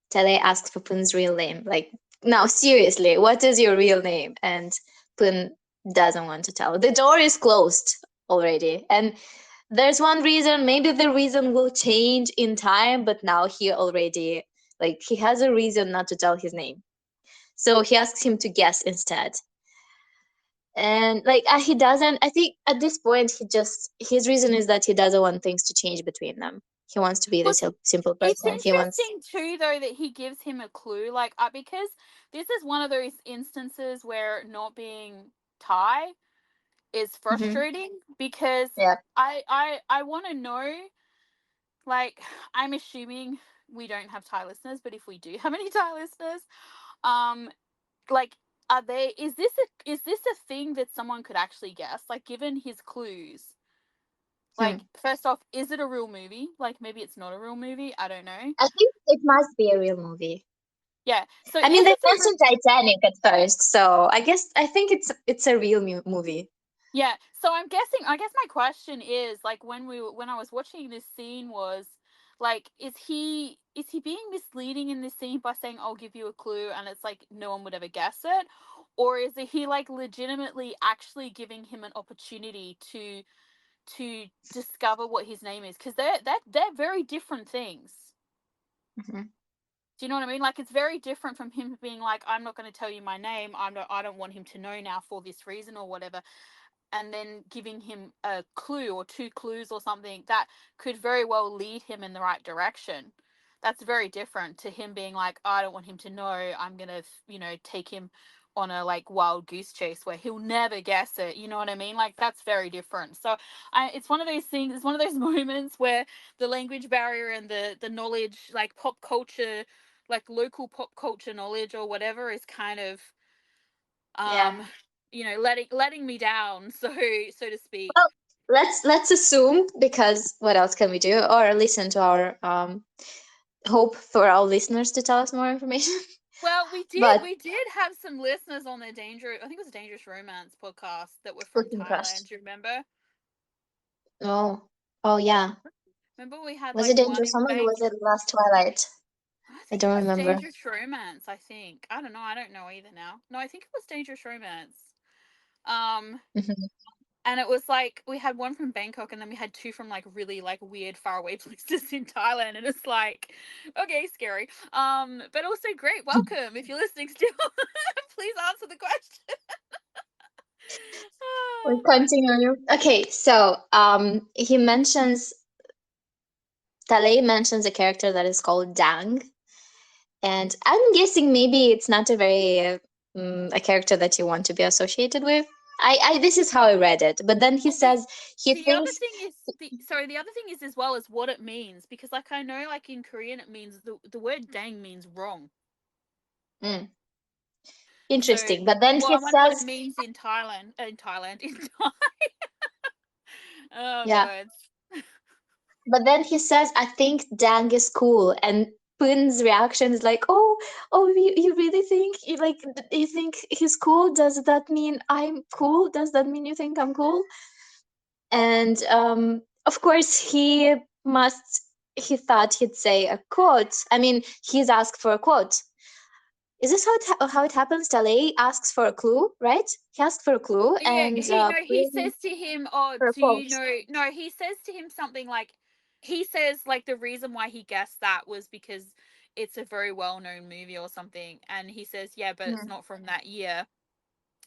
Tele asks for Pun's real name. Like, no, seriously, what is your real name? And Pun doesn't want to tell. The door is closed already. And there's one reason, maybe the reason will change in time, but now he already, like, he has a reason not to tell his name. So he asks him to guess instead. And like he doesn't, I think at this point his reason is that he doesn't want things to change between them. He wants to be the Well, simple it's person. He wants. interesting too, though, that he gives him a clue, like, because this is one of those instances where not being Thai is Mhm. frustrating because Yeah. I want to know, like, I'm assuming we don't have Thai listeners, but if we do have any Thai listeners, um, like, are they is this a thing that someone could actually guess? Like, given his clues, Hmm. like, first off, is it a real movie? Like, maybe it's not a real movie. I don't know. I think it must be a real movie. Yeah. So I mean, if they it's a mentioned Titanic at first, so I think it's a real movie. yeah, so I'm guessing. I guess my question is like when I was watching this scene was like, is he being misleading in this scene by saying I'll give you a clue and it's like no one would ever guess it, or is it he like legitimately actually giving him an opportunity to discover what his name is? Because they're very different things. Hmm. Do you know what I mean? Like, it's very different from him being like, I'm not going to tell you my name. I don't want him to know now for this reason or whatever, and then giving him a clue or two clues or something that could very well lead him in the right direction. That's very different to him being like, I don't want him to know. I'm going to, take him on a like wild goose chase where he'll never guess it. You know what I mean? Like, that's very different. So it's one of those things, it's one of those moments where the language barrier and the knowledge, like pop culture, like local pop culture knowledge or whatever is kind of Yeah. um letting me down, so to speak. Well, let's assume, because what else can we do? Or listen to our hope for our listeners to tell us more information. Well, we did But we did have some listeners on the I think it was a Dangerous Romance podcast that were from Cooking Thailand. Crust. Do you remember? Oh, oh yeah. Remember we had Was it like one Dangerous in Summer or was Bangkok. it Last Twilight? I I think don't it was remember. Dangerous Romance. I think, I don't know, I don't know either now. No, I think it was Dangerous Romance. um Hmm. and it was like we had one from Bangkok and then we had two from like really like weird faraway places in Thailand, and it's like, okay, scary, but also great. Welcome if you're listening still. Please answer the question. We continue. Okay, so he mentions Talay mentions a character that is called Dang, and I'm guessing maybe it's not a very a character that you want to be associated with. I This is how I read it, but then he Well, says he the other thinks. thing is the other thing is as well as what it means, because like I know like in Korean it means the word dang means wrong. Mm, So, interesting, but then well, he I wonder what it says, means in Thailand. In Thailand, in Thai. Oh yeah, god. but then he says, I think Dang is cool, and Pun's reaction is like, oh, you really think you think he's cool? Does that mean I'm cool? Does that mean you think I'm cool? And of course, he thought he'd say a quote. I mean, he's asked for a quote. Is this how it happens? Talay asks for a clue, right? He asked for a clue, Yeah, and he no, he Prin says to him, "Oh, for a do you quote. know?" No, he says to him something like, he says like the reason why he guessed that was because it's a very well-known movie or something, and he says, "Yeah, but it's not from that year."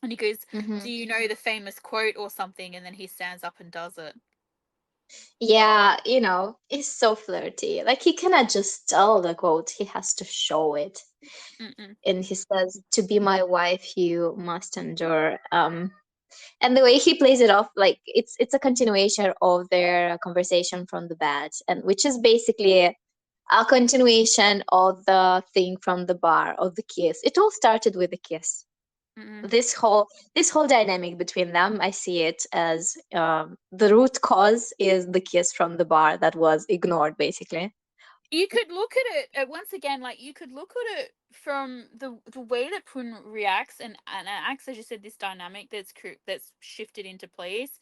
And he goes, Mm-hmm. "Do you know the famous quote or something?" And then he stands up and does it. Yeah, he's so flirty. Like, he cannot just tell the quote; he has to show it. Mm-mm. And he says, "To be my wife, you must endure." And the way he plays it off, like it's a continuation of their conversation from the bed, and which is basically a continuation of the thing from the bar, of the kiss. It all started with a kiss. Mm-mm. This whole dynamic between them, I see it as the root cause is the kiss from the bar that was ignored, basically. You could look at it once again, like you could look at it from the way that Pun reacts and acts, as you said, this dynamic that's shifted into place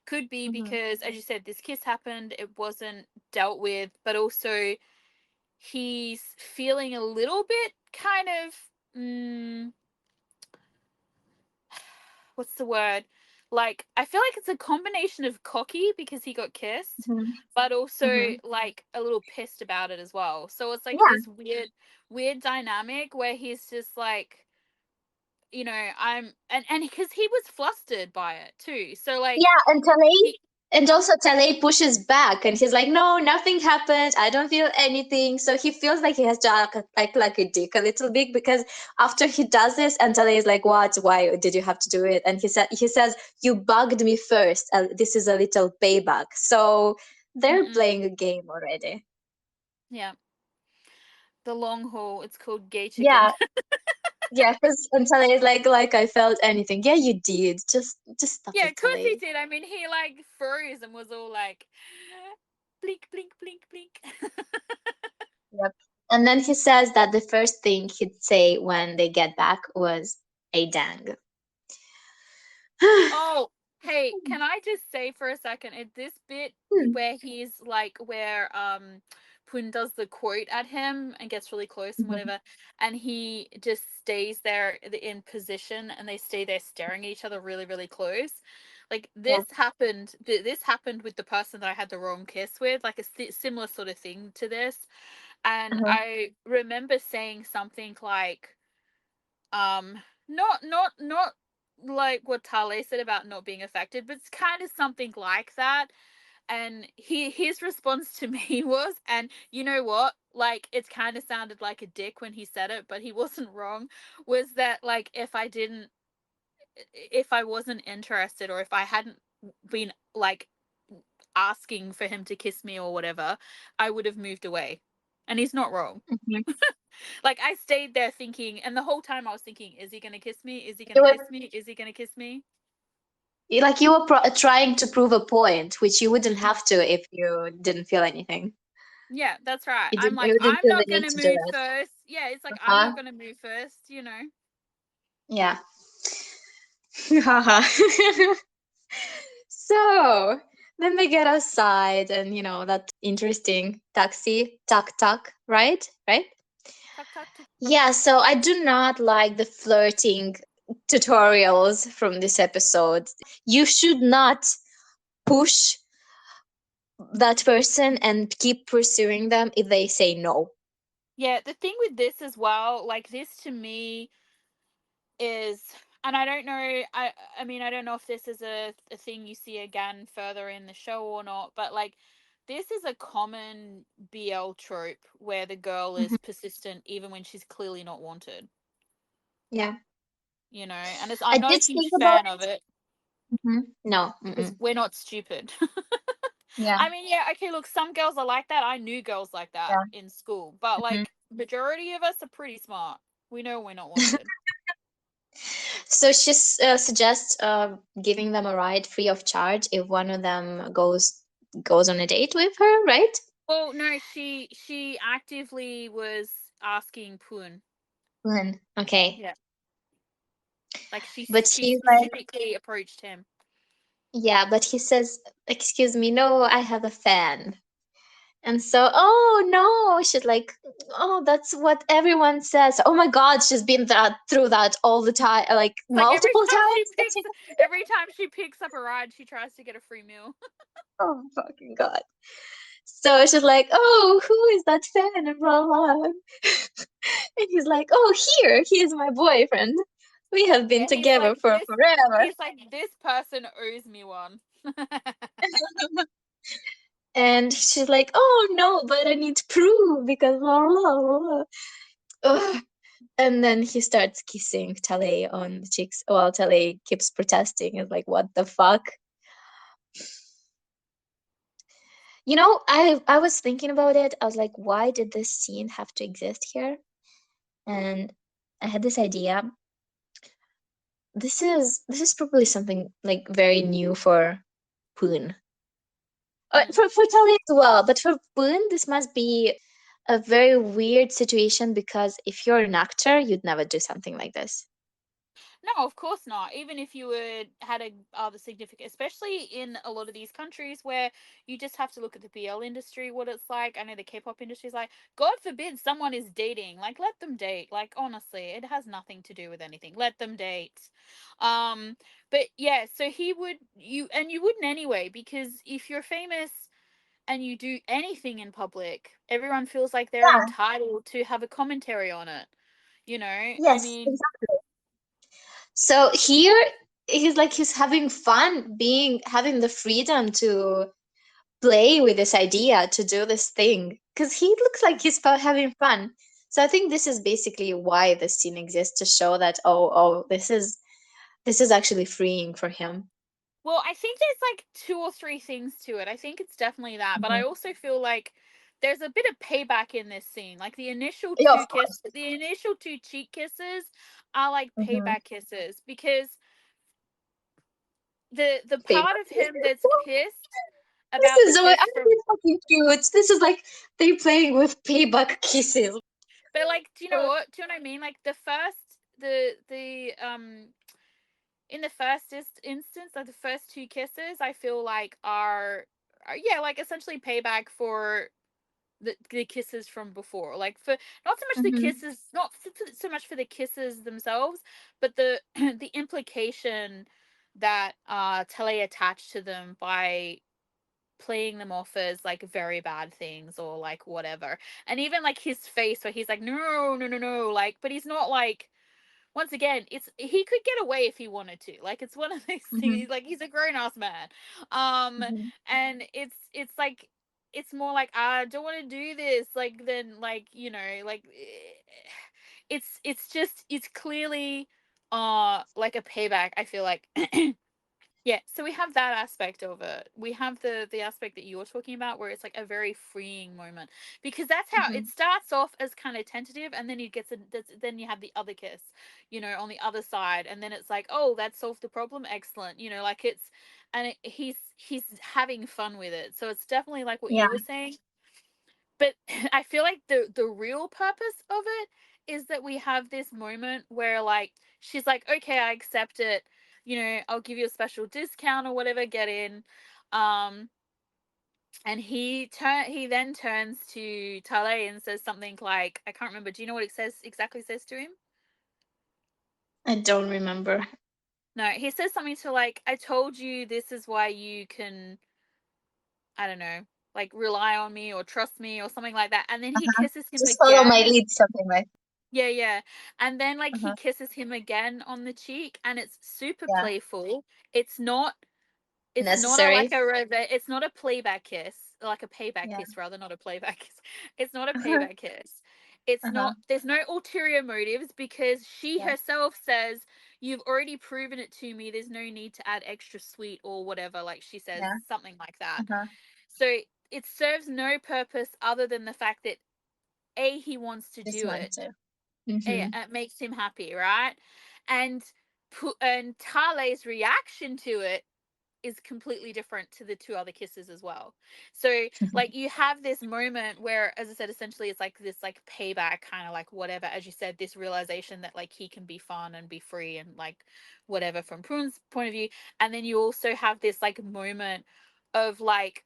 could be Hmm. because, as you said, this kiss happened, it wasn't dealt with, but also he's feeling a little bit kind of what's the word? Like, I feel like it's a combination of cocky because he got kissed, Hmm. but also Hmm. like a little pissed about it as well. So it's like Yeah, this weird dynamic where he's just like, I'm and because he was flustered by it too. So like yeah, he and also Talay pushes back, and he's like, "No, nothing happened. I don't feel anything." So he feels like he has to act like a dick a little bit, because after he does this, and Talay is like, "What? Why did you have to do it?" And he says, "You bugged me first. This is a little payback." So they're mm-mm, playing a game already. yeah. The long haul. It's called gay chicken. Yeah, yeah. Because Tale is like I felt anything. Yeah, you did. Just stop Yeah, it, of course Tale. he did. I mean, he like froze and was all like, blink, blink, blink, blink. Yep. And then he says that the first thing he'd say when they get back was a dang. Oh, hey, can I just say for a second, at this bit Hmm. where he's like where Pun does the quote at him and gets really close and Mhm. whatever, and he just stays there in position and they stay there staring at each other really, really close. Like Yeah. this happened with the person that I had the wrong kiss with, like a similar sort of thing to this. And Uh-huh. I remember saying something like, not like what Tale said about not being affected, but it's kind of something like that. And his response to me was, and you know what, like it's kind of sounded like a dick when he said it, but he wasn't wrong, was that like if I wasn't interested, or if I hadn't been like asking for him to kiss me or whatever, I would have moved away. And he's not wrong. Mhm. Like I stayed there thinking, and the whole time I was thinking, is he gonna kiss me? Is he You gonna were kiss me? Is he gonna kiss me? like you were trying to prove a point, which you wouldn't have to if you didn't feel anything. Yeah, that's right. You I'm didn't. like, You didn't I'm feel the not need gonna to do move that. first. Yeah, it's like I'm not Huh? gonna move first, you know. Yeah. Haha. So then they get outside, and that interesting taxi, tuck tuck, right? Right? Tuck tuck tuck. Yeah, so I do not like the flirting tutorials from this episode. You should not push that person and keep pursuing them if they say no. Yeah, the thing with this as well, like this to me is, and I don't know, I mean I don't know if this is a thing you see again further in the show or not, but like this is a common BL trope where the girl Mhm. is persistent even when she's clearly not wanted, Yeah. you know, and it's I I'm not a did huge think about fan of it it. No. because Mm-mm. we're not stupid. Yeah. I mean, yeah, okay, look, some girls are like that. I knew girls like that Yeah. in school, but Mhm. like majority of us are pretty smart. We know we're not wanted. So she suggests giving them a ride free of charge if one of them goes on a date with her, right? Well, no, she actively was asking Poon. Okay. Yeah, like But she she's like, specifically approached him. yeah, but he says, "Excuse me, no, I have a fan." And so, oh no, she's like, oh, that's what everyone says. Oh my God, she's been through that all the time, like It's like multiple times. every time she picks up a ride, she tries to get a free meal. Oh fucking God. So she's like, oh, who is that fan? And blah, blah. And he's like, oh, here, he is my boyfriend. We have been Yeah, he's together like for this. forever. He's like this person owes me one. And she's like, oh no, but I need to prove because blah, blah, blah. Ugh. And then he starts kissing Tale on the cheeks while Tale keeps protesting. It's like, what the fuck? I was thinking about it. I was like, why did this scene have to exist here? And I had this idea. This is probably something like very new for Poon. Mm. For Tali as well, but for Poon, this must be a very weird situation because if you're an actor, you'd never do something like this. No, of course not. Even if you had a other significant, especially in a lot of these countries where you just have to look at the BL industry, what it's like. I know the K-pop industry is like, God forbid someone is dating. Like, let them date. Like, honestly, it has nothing to do with anything. Let them date. Um, but yeah, so you wouldn't anyway, because if you're famous and you do anything in public, everyone feels like they're Yeah. entitled to have a commentary on it. I Yes, mean, exactly. So here he's having fun having the freedom to play with this idea to do this thing because he looks like he's having fun. So I think this is basically why this scene exists to show that this is actually freeing for him. well, I think there's like two or three things to it. I think it's definitely that, but I Mhm. also feel like there's a bit of payback in this scene. Like Yeah, of course. the initial two cheek kisses are like Mm-hmm. payback kisses, because the Payback. part of him that's pissed This about the is so kiss from, actually fucking cute. This is like they playing with payback kisses. but like, do you know what? Do you know what I mean? Like the in the first instance, like the first two kisses, I feel like are yeah, like essentially payback for the kisses from before, like for not so much the Mm-hmm. kisses, not so much for the kisses themselves, but the the implication that Tele attached to them by playing them off as like very bad things or like whatever. And even like his face where he's like, no, no, no, no, like, but he's not like, once again, it's, he could get away if he wanted to. Like, it's one of those Mm-hmm. things, like he's a grown ass man. Um Mm-hmm. and it's like, it's more like, I don't want to do this, like, then, like, like, it's just, it's clearly like a payback, I feel like. Yeah, so we have that aspect of it. We have the aspect that you're talking about, where it's like a very freeing moment, because that's how Mm-hmm. it starts off, as kind of tentative, and then then you have the other kiss, on the other side, and then it's like, oh, that solved the problem, excellent, like it's, and he's having fun with it. So it's definitely like what Yeah. you were saying, but I feel like the real purpose of it is that we have this moment where, like, she's like, okay, I accept it, I'll give you a special discount or whatever, get in. um and he then turns to Tale and says something like, I can't remember, do you know what it says to him? I don't remember. No, he says something to, like, I told you this is why you can, I don't know, like, rely on me or trust me or something like that, and then he Uh-huh. kisses him Just follow my again. lead, something like. Yeah, yeah. And then, like, he Uh-huh. kisses him again on the cheek, and it's super Yeah. playful. It's not a, Necessary. like, it's not a playback kiss, like a payback Yeah. kiss rather, not a playback kiss. It's not a Uh-huh. payback kiss. It's Uh-huh. not, there's no ulterior motives, because she Yeah. herself says, you've already proven it to me. There's no need to add extra sweet or whatever, like she says Yeah. something like that. Uh-huh. So it serves no purpose other than the fact that he wants to Just do wanted it. to. Yeah, Mm-hmm. it makes him happy, right? And and Tale's reaction to it is completely different to the two other kisses as well. So, like, you have this moment where, as I said, essentially it's like this, like, payback, kind of like whatever, as you said, this realization that, like, he can be fun and be free and, like, whatever, from Prune's point of view. And then you also have this, like, moment of, like,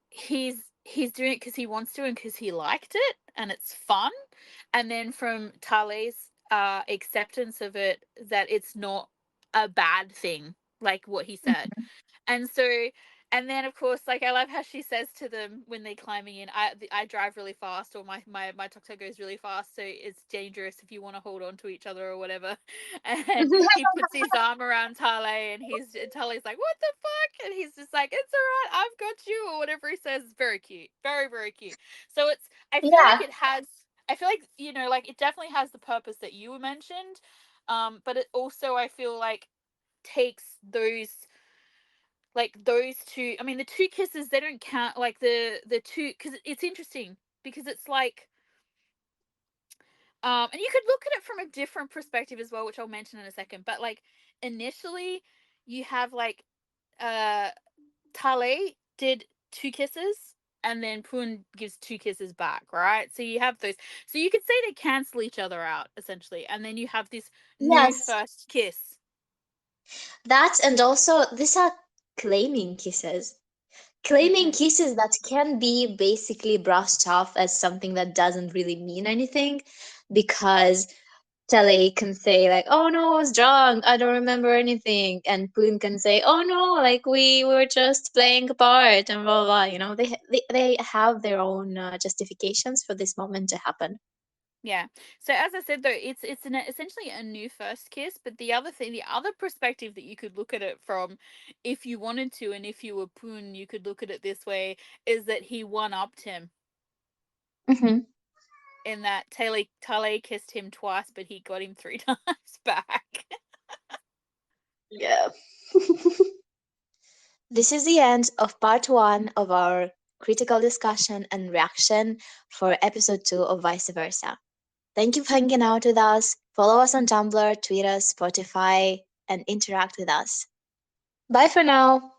he's doing it because he wants to and because he liked it and it's fun. And then from Tale's acceptance of it, that it's not a bad thing, like what he said. And so, and then of course, like, I love how she says to them when they're climbing in, I drive really fast, or my xoxo goes really fast, so it's dangerous if you want to hold on to each other or whatever. And he puts his arm around Tale, and Tale's like, what the fuck? And he's just like, it's all right, I've got you, or whatever he says. It's very cute, very, very cute. So it's, I feel like Yeah. it has, I feel like, like, it definitely has the purpose that you mentioned. But it also, I feel like, takes those two, I mean, the two kisses, they don't count, like, the two, because it's interesting, because it's like, and you could look at it from a different perspective as well, which I'll mention in a second, but, like, initially you have, like, uh Tale did two kisses, and then Pun gives two kisses back, right? So you have those, so you could say they cancel each other out, essentially, and then you have this new Yes. first kiss. That, and also these are claiming kisses. Claiming Mm-hmm. kisses that can be basically brushed off as something that doesn't really mean anything, because Telly can say like, "Oh no, I was drunk. I don't remember anything," and Poon can say, "Oh no, like we were just playing a part," and blah blah. Blah. They have their own justifications for this moment to happen. Yeah. So as I said, though, it's essentially a new first kiss. But the other thing, the other perspective that you could look at it from, if you wanted to, and if you were Poon, you could look at it this way: is that he one upped him, Hmm. in that Tale kissed him twice, but he got him three times back. Yeah. This is the end of part one of our critical discussion and reaction for episode 2 of Vice Versa. Thank you for hanging out with us. Follow us on Tumblr, Twitter, Spotify, and interact with us. Bye for now.